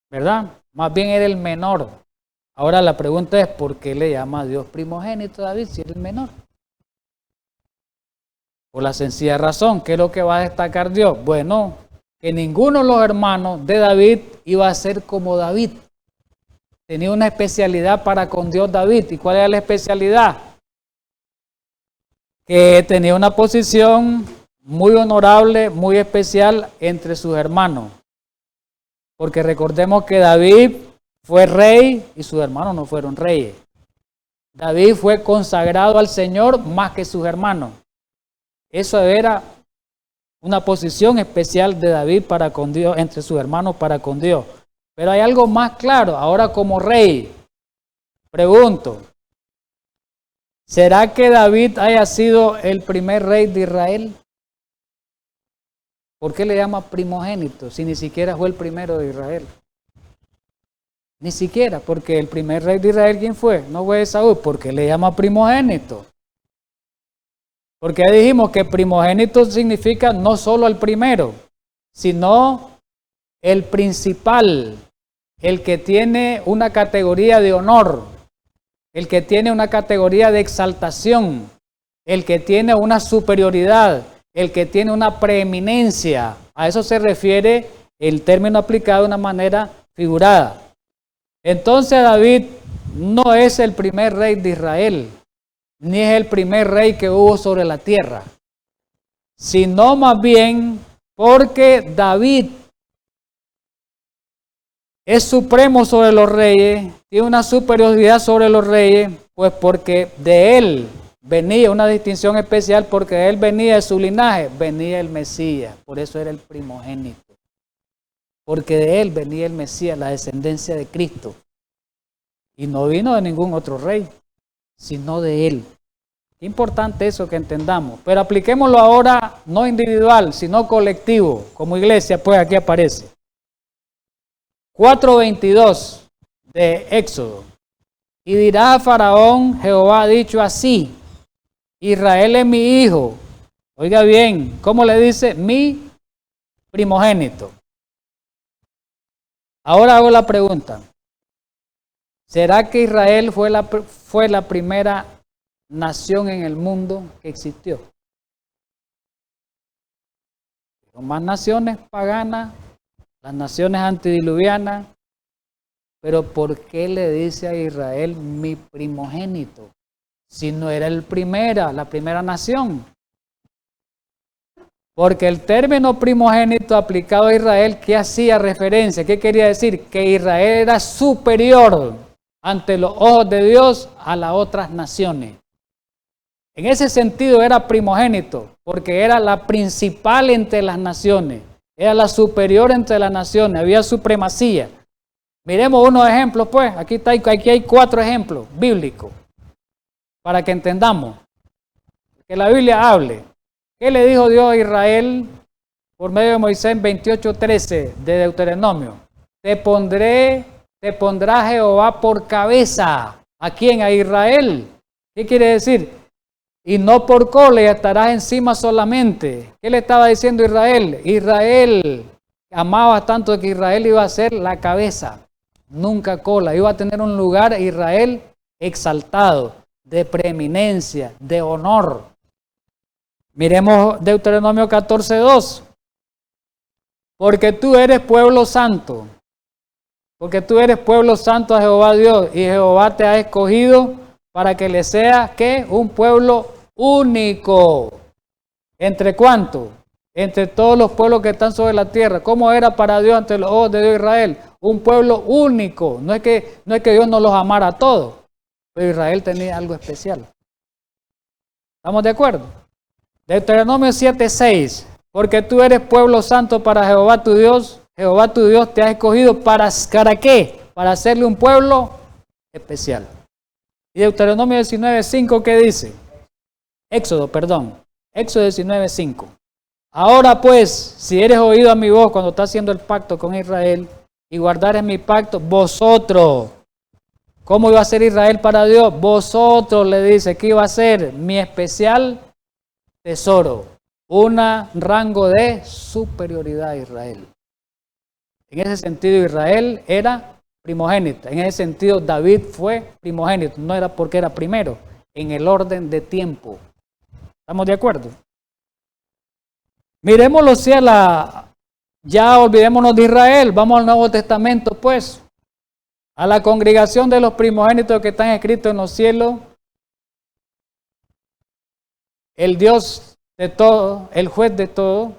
¿verdad? Más bien era el menor. Ahora la pregunta es, ¿por qué le llama a Dios primogénito a David si era el menor? Por la sencilla razón, ¿qué es lo que va a destacar Dios? Bueno, que ninguno de los hermanos de David iba a ser como David. Tenía una especialidad para con Dios David. ¿Y cuál era la especialidad? Que tenía una posición muy honorable, muy especial entre sus hermanos. Porque recordemos que David fue rey y sus hermanos no fueron reyes. David fue consagrado al Señor más que sus hermanos. Eso era una posición especial de David para con Dios, entre sus hermanos para con Dios. Pero hay algo más claro. Ahora como rey, pregunto, ¿será que David haya sido el primer rey de Israel? ¿Por qué le llama primogénito si ni siquiera fue el primero de Israel? Ni siquiera, porque el primer rey de Israel, ¿quién fue? No fue Saúl. ¿Por qué le llama primogénito? Porque ya dijimos que primogénito significa no solo el primero, sino el principal, el que tiene una categoría de honor, el que tiene una categoría de exaltación, el que tiene una superioridad, el que tiene una preeminencia. A eso se refiere el término aplicado de una manera figurada. Entonces David no es el primer rey de Israel, ni es el primer rey que hubo sobre la tierra, sino más bien porque David es supremo sobre los reyes, tiene una superioridad sobre los reyes, pues porque de él venía una distinción especial, porque de él venía de su linaje, venía el Mesías, por eso era el primogénito. Porque de él venía el Mesías, la descendencia de Cristo. Y no vino de ningún otro rey, sino de él. Qué importante eso que entendamos. Pero apliquémoslo ahora no individual, sino colectivo. Como iglesia, pues aquí aparece. 4:22 de Éxodo. Y dirá a Faraón, Jehová ha dicho así, Israel es mi hijo. Oiga bien, ¿cómo le dice? Mi primogénito. Ahora hago la pregunta. ¿Será que Israel fue la primera nación en el mundo que existió? Hubo más naciones paganas, las naciones antidiluvianas, pero ¿por qué le dice a Israel mi primogénito? Si no era la primera nación. Porque el término primogénito aplicado a Israel, ¿qué hacía referencia? ¿Qué quería decir? Que Israel era superior ante los ojos de Dios a las otras naciones. En ese sentido era primogénito, porque era la principal entre las naciones, era la superior entre las naciones, había supremacía. Miremos unos ejemplos, pues, aquí hay 4 ejemplos bíblicos, para que entendamos, que la Biblia hable. ¿Qué le dijo Dios a Israel por medio de Moisés en 28:13 de Deuteronomio? Te pondrá Jehová por cabeza. ¿A quién? A Israel. ¿Qué quiere decir? Y no por cola, y estarás encima solamente. ¿Qué le estaba diciendo Israel? Israel amaba tanto que Israel iba a ser la cabeza, nunca cola. Iba a tener un lugar, Israel, exaltado, de preeminencia, de honor. Miremos Deuteronomio 14:2. Porque tú eres pueblo santo. Porque tú eres pueblo santo a Jehová Dios. Y Jehová te ha escogido para que le sea, ¿qué? Un pueblo único. ¿Entre cuántos? Entre todos los pueblos que están sobre la tierra. ¿Cómo era para Dios ante los ojos de Dios Israel? Un pueblo único. No es que Dios no los amara a todos. Pero Israel tenía algo especial. ¿Estamos de acuerdo? Deuteronomio 7:6. Porque tú eres pueblo santo para Jehová tu Dios. Jehová tu Dios te ha escogido ¿para qué? Para hacerle un pueblo especial. Y Deuteronomio 19:5, ¿qué dice? Éxodo 19:5. Ahora pues, si eres oído a mi voz cuando está haciendo el pacto con Israel y guardares mi pacto, vosotros, ¿cómo iba a ser Israel para Dios? Vosotros, le dice, que iba a ser mi especial tesoro, un rango de superioridad a Israel. En ese sentido, Israel era primogénito. En ese sentido, David fue primogénito. No era porque era primero, en el orden de tiempo. ¿Estamos de acuerdo? Miremoslo si ya olvidémonos de Israel. Vamos al Nuevo Testamento, pues. A la congregación de los primogénitos que están escritos en los cielos. El Dios de todo, el juez de todo.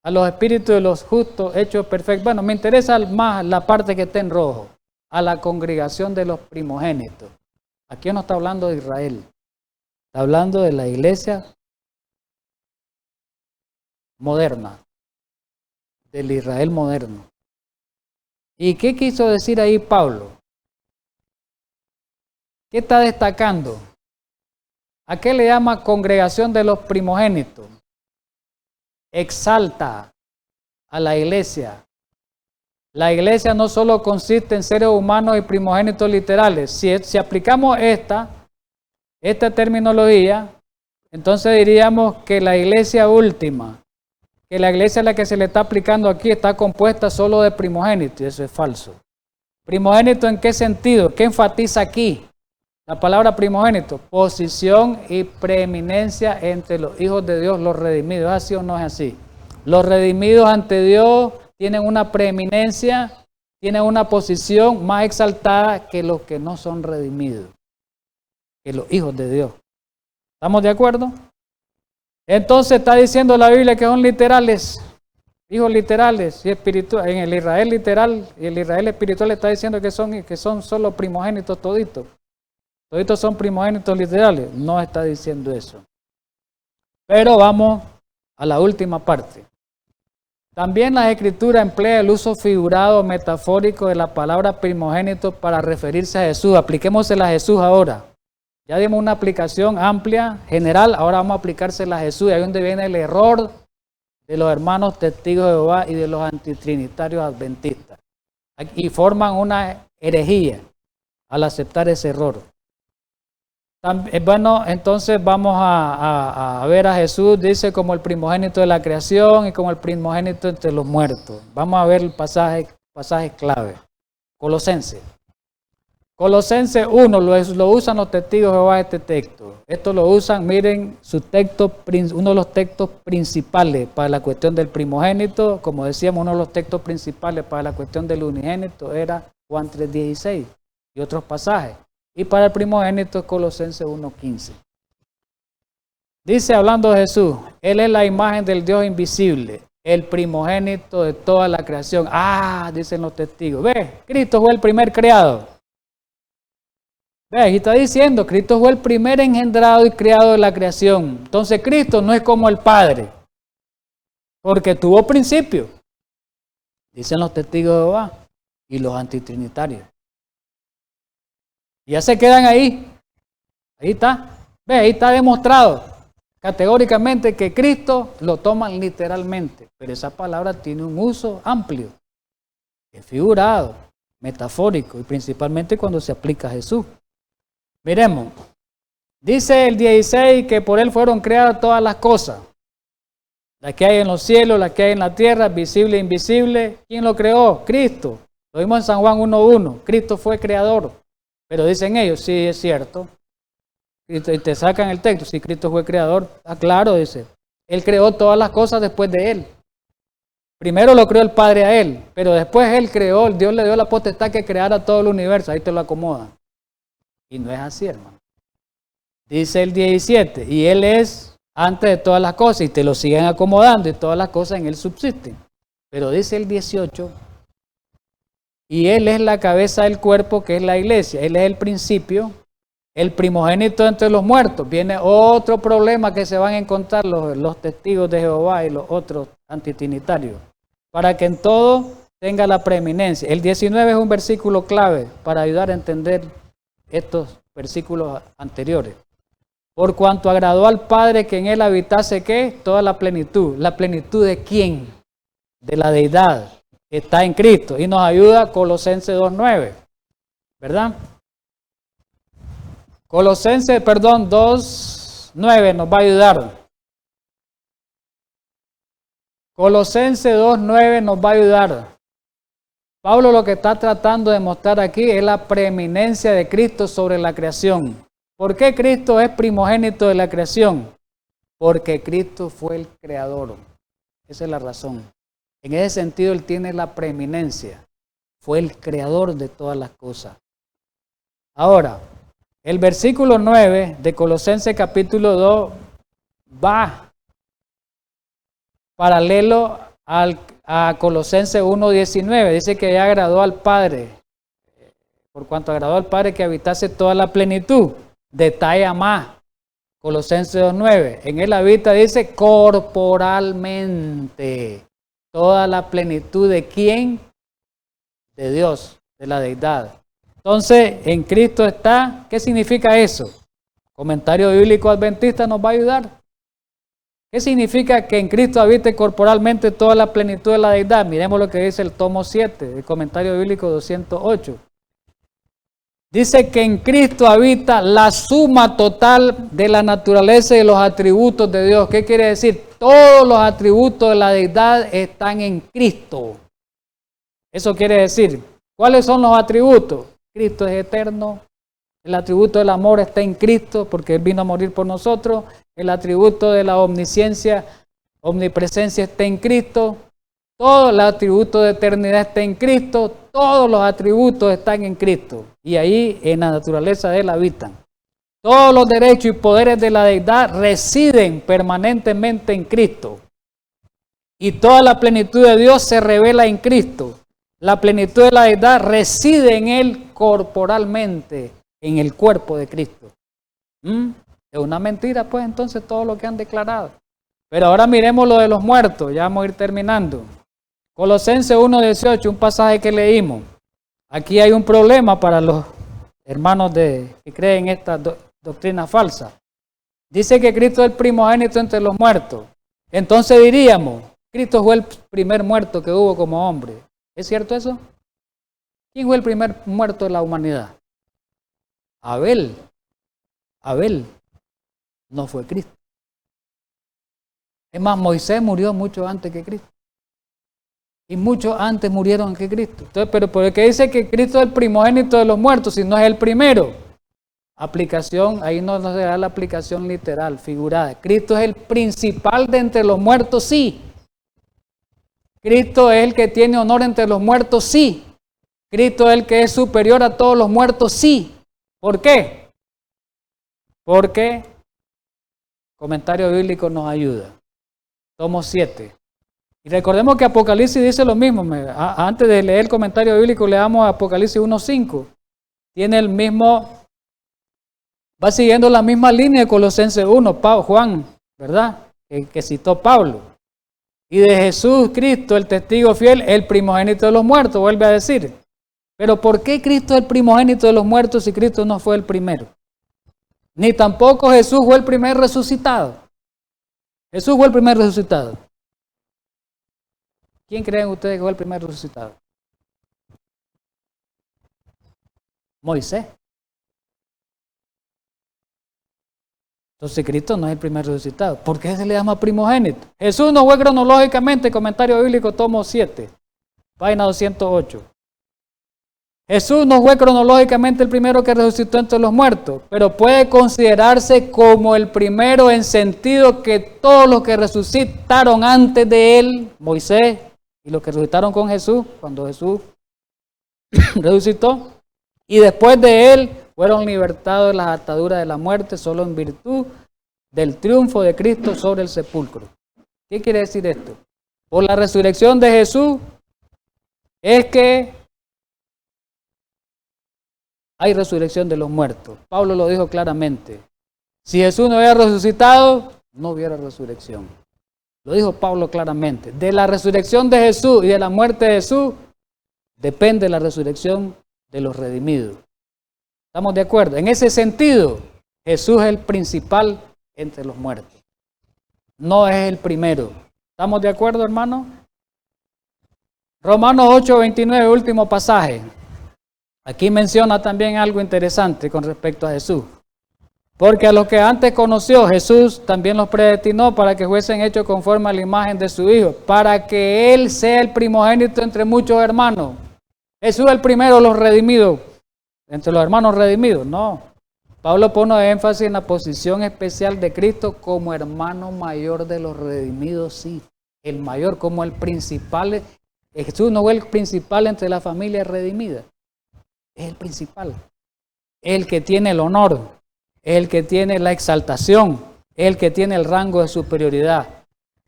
A los espíritus de los justos hechos perfectos. Bueno, me interesa más la parte que está en rojo. A la congregación de los primogénitos. Aquí no está hablando de Israel. Está hablando de la iglesia moderna. Del Israel moderno. ¿Y qué quiso decir ahí Pablo? ¿Qué está destacando? ¿A qué le llama congregación de los primogénitos? Exalta a la iglesia. La iglesia no solo consiste en seres humanos y primogénitos literales. Si aplicamos esta terminología, entonces diríamos que la iglesia última, que la iglesia a la que se le está aplicando aquí está compuesta solo de primogénitos, y eso es falso. ¿Primogénito en qué sentido? ¿Qué enfatiza aquí? La palabra primogénito, posición y preeminencia entre los hijos de Dios, los redimidos. ¿Es así o no es así? Los redimidos ante Dios tienen una preeminencia, tienen una posición más exaltada que los que no son redimidos, que los hijos de Dios. ¿Estamos de acuerdo? Entonces está diciendo la Biblia que son literales, hijos literales y espirituales. En el Israel literal y el Israel espiritual está diciendo que son solo primogénitos toditos. Toditos son primogénitos literales. No está diciendo eso. Pero vamos a la última parte. También la Escritura emplea el uso figurado metafórico de la palabra primogénito para referirse a Jesús. Apliquémosela a Jesús ahora. Ya dimos una aplicación amplia, general, ahora vamos a aplicársela a Jesús. Y ahí es donde viene el error de los hermanos testigos de Jehová y de los antitrinitarios adventistas. Y forman una herejía al aceptar ese error. Bueno, entonces vamos a ver a Jesús, dice, como el primogénito de la creación y como el primogénito entre los muertos. Vamos a ver el pasaje pasajes clave. Colosenses. Colosenses 1 lo usan los testigos de Jehová este texto. Esto lo usan, miren, su texto, uno de los textos principales para la cuestión del primogénito. Como decíamos, uno de los textos principales para la cuestión del unigénito era Juan 3:16 y otros pasajes. Y para el primogénito es Colosenses 1:15. Dice, hablando de Jesús, Él es la imagen del Dios invisible, el primogénito de toda la creación. Dicen los testigos. Ve, Cristo fue el primer creado. Ve, ahí está diciendo, Cristo fue el primer engendrado y creado de la creación. Entonces Cristo no es como el Padre, porque tuvo principio. Dicen los testigos de Jehová y los antitrinitarios. Ya se quedan ahí. Ahí está. Ve, ahí está demostrado categóricamente que Cristo lo toman literalmente. Pero esa palabra tiene un uso amplio, es figurado, metafórico y principalmente cuando se aplica a Jesús. Miremos. Dice el 16 que por Él fueron creadas todas las cosas. Las que hay en los cielos, las que hay en la tierra, visible e invisible. ¿Quién lo creó? Cristo. Lo vimos en San Juan 1:1. Cristo fue creador. Pero dicen ellos, sí, es cierto. Y te sacan el texto, si Cristo fue creador. Claro, dice. Él creó todas las cosas después de Él. Primero lo creó el Padre a Él, pero después Él creó, Dios le dio la potestad que creara todo el universo. Ahí te lo acomodan. Y no es así, hermano. Dice el 17, y Él es antes de todas las cosas, y te lo siguen acomodando, y todas las cosas en Él subsisten. Pero dice el 18, y Él es la cabeza del cuerpo, que es la iglesia. Él es el principio, el primogénito entre los muertos. Viene otro problema que se van a encontrar los testigos de Jehová y los otros antitrinitarios. Para que en todo tenga la preeminencia. El 19 es un versículo clave para ayudar a entender estos versículos anteriores. Por cuanto agradó al Padre que en Él habitase, ¿qué? Toda la plenitud. ¿La plenitud de quién? De la deidad. Está en Cristo. Y nos ayuda Colosenses 2:9. ¿Verdad? Colosenses 2:9 nos va a ayudar. Colosenses 2:9 nos va a ayudar. Pablo lo que está tratando de mostrar aquí es la preeminencia de Cristo sobre la creación. ¿Por qué Cristo es primogénito de la creación? Porque Cristo fue el creador. Esa es la razón. En ese sentido, Él tiene la preeminencia. Fue el creador de todas las cosas. Ahora, el versículo 9 de Colosenses capítulo 2 va paralelo a Colosenses 1:19. Dice que ya agradó al Padre. Por cuanto agradó al Padre que habitase toda la plenitud. Detalla más. Colosenses 2:9. En Él habita, dice, corporalmente. Toda la plenitud de ¿quién? De Dios, de la deidad. Entonces, en Cristo está. ¿Qué significa eso? Comentario bíblico adventista nos va a ayudar. ¿Qué significa que en Cristo habite corporalmente toda la plenitud de la deidad? Miremos lo que dice el tomo 7, el comentario bíblico 208. Dice que en Cristo habita la suma total de la naturaleza y de los atributos de Dios. ¿Qué quiere decir? Todos los atributos de la deidad están en Cristo. Eso quiere decir, ¿cuáles son los atributos? Cristo es eterno. El atributo del amor está en Cristo porque Él vino a morir por nosotros. El atributo de la omnisciencia, omnipresencia está en Cristo. Todo el atributo de eternidad está en Cristo. Todos los atributos están en Cristo. Y ahí en la naturaleza de Él habitan. Todos los derechos y poderes de la deidad residen permanentemente en Cristo. Y toda la plenitud de Dios se revela en Cristo. La plenitud de la deidad reside en Él corporalmente, en el cuerpo de Cristo. Es una mentira, pues, entonces, todo lo que han declarado. Pero ahora miremos lo de los muertos, ya vamos a ir terminando. Colosenses 1:18, un pasaje que leímos. Aquí hay un problema para los hermanos que creen esta doctrina falsa. Dice que Cristo es el primogénito entre los muertos. Entonces diríamos, Cristo fue el primer muerto que hubo como hombre. ¿Es cierto eso? ¿Quién fue el primer muerto de la humanidad? Abel. Abel. No fue Cristo. Es más, Moisés murió mucho antes que Cristo. Y muchos antes murieron que Cristo. Entonces, pero ¿por qué dice que Cristo es el primogénito de los muertos si no es el primero? Aplicación, ahí no nos da la aplicación literal, figurada. Cristo es el principal de entre los muertos, sí. Cristo es el que tiene honor entre los muertos, sí. Cristo es el que es superior a todos los muertos, sí. ¿Por qué? Porque comentario bíblico nos ayuda. Tomo 7. Y recordemos que Apocalipsis dice lo mismo. Antes de leer el comentario bíblico, leamos Apocalipsis 1:5. Tiene el mismo, va siguiendo la misma línea de Colosenses 1, Juan, ¿verdad? Que citó Pablo. Y de Jesús Cristo, el testigo fiel, el primogénito de los muertos, vuelve a decir. Pero ¿por qué Cristo es el primogénito de los muertos si Cristo no fue el primero? Ni tampoco Jesús fue el primer resucitado. Jesús fue el primer resucitado. ¿Quién creen ustedes que fue el primer resucitado? Moisés. Entonces Cristo no es el primer resucitado. ¿Por qué se le llama primogénito? Jesús no fue cronológicamente, comentario bíblico, tomo 7, página 208. Jesús no fue cronológicamente el primero que resucitó entre los muertos, pero puede considerarse como el primero en sentido que todos los que resucitaron antes de él, Moisés, y los que resucitaron con Jesús, cuando Jesús resucitó, y después de él fueron libertados de las ataduras de la muerte solo en virtud del triunfo de Cristo sobre el sepulcro. ¿Qué quiere decir esto? Por la resurrección de Jesús es que hay resurrección de los muertos. Pablo lo dijo claramente. Si Jesús no hubiera resucitado, no hubiera resurrección. Lo dijo Pablo claramente. De la resurrección de Jesús y de la muerte de Jesús depende la resurrección de los redimidos. ¿Estamos de acuerdo? En ese sentido, Jesús es el principal entre los muertos. No es el primero. ¿Estamos de acuerdo, hermano? Romanos 8:29, último pasaje. Aquí menciona también algo interesante con respecto a Jesús. Porque a los que antes conoció, Jesús también los predestinó para que fuesen hechos conforme a la imagen de su Hijo, para que Él sea el primogénito entre muchos hermanos. Jesús es el primero de los redimidos, entre los hermanos redimidos, no. Pablo pone énfasis en la posición especial de Cristo como hermano mayor de los redimidos, sí. El mayor, como el principal. Jesús no fue el principal entre la familia redimida. Es el principal. El que tiene el honor, el que tiene la exaltación, el que tiene el rango de superioridad.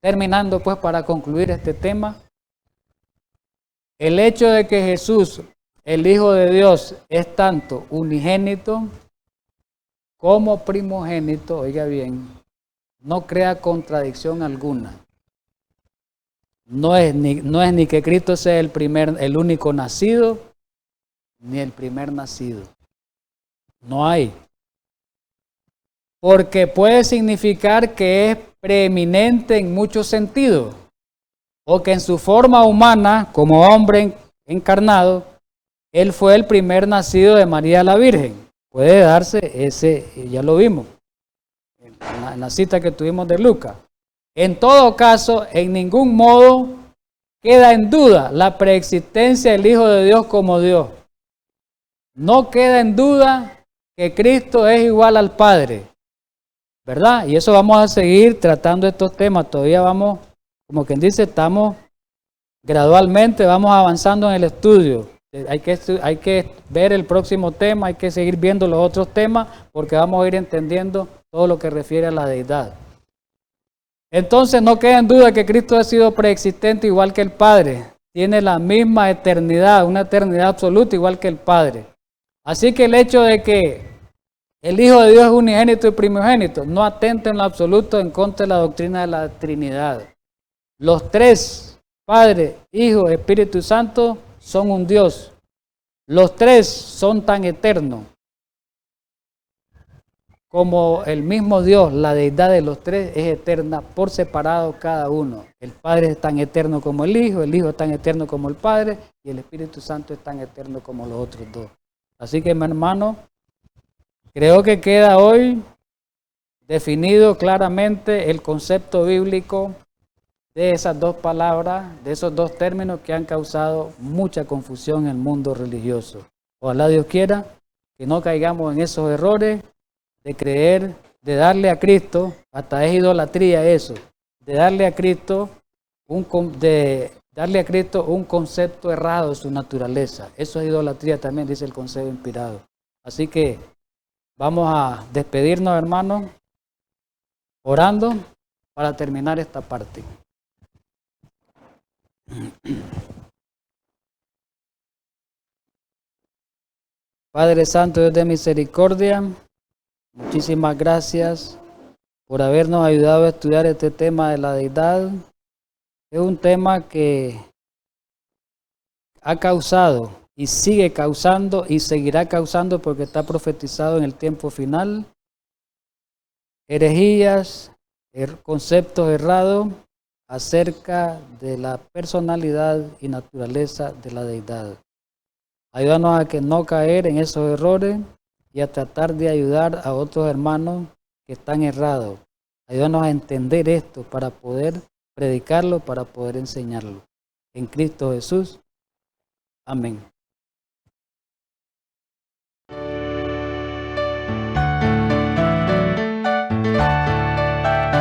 Terminando pues para concluir este tema, el hecho de que Jesús, el Hijo de Dios, es tanto unigénito como primogénito, oiga bien, no crea contradicción alguna. No es ni que Cristo sea el único nacido, ni el primer nacido. No hay. Porque puede significar que es preeminente en muchos sentidos, o que en su forma humana, como hombre encarnado, Él fue el primer nacido de María la Virgen. Puede darse ese, ya lo vimos, en la cita que tuvimos de Lucas. En todo caso, en ningún modo queda en duda la preexistencia del Hijo de Dios como Dios. No queda en duda que Cristo es igual al Padre, ¿verdad? Y eso vamos a seguir tratando estos temas. Todavía vamos, como quien dice, estamos gradualmente, vamos avanzando en el estudio. Hay que ver el próximo tema, hay que seguir viendo los otros temas, porque vamos a ir entendiendo todo lo que refiere a la deidad. Entonces no queda en duda que Cristo ha sido preexistente igual que el Padre. Tiene la misma eternidad, una eternidad absoluta igual que el Padre. Así que el hecho de que el Hijo de Dios es unigénito y primogénito no atenta en lo absoluto en contra de la doctrina de la Trinidad. Los tres, Padre, Hijo, Espíritu Santo, son un Dios. Los tres son tan eternos como el mismo Dios. La deidad de los tres es eterna por separado cada uno. El Padre es tan eterno como el Hijo es tan eterno como el Padre, y el Espíritu Santo es tan eterno como los otros dos. Así que, mi hermano, creo que queda hoy definido claramente el concepto bíblico de esas dos palabras, de esos dos términos que han causado mucha confusión en el mundo religioso. Ojalá Dios quiera que no caigamos en esos errores de creer, de darle a Cristo, hasta es idolatría eso, de darle a Cristo un concepto errado de su naturaleza. Eso es idolatría también, dice el Consejo Inspirado. Así que vamos a despedirnos, hermanos, orando para terminar esta parte. Padre Santo, Dios de misericordia, muchísimas gracias por habernos ayudado a estudiar este tema de la deidad. Es un tema que ha causado y sigue causando y seguirá causando, porque está profetizado en el tiempo final, herejías, conceptos errados acerca de la personalidad y naturaleza de la deidad. Ayúdanos a que no caer en esos errores y a tratar de ayudar a otros hermanos que están errados. Ayúdanos a entender esto para poder predicarlo, para poder enseñarlo. En Cristo Jesús. Amén.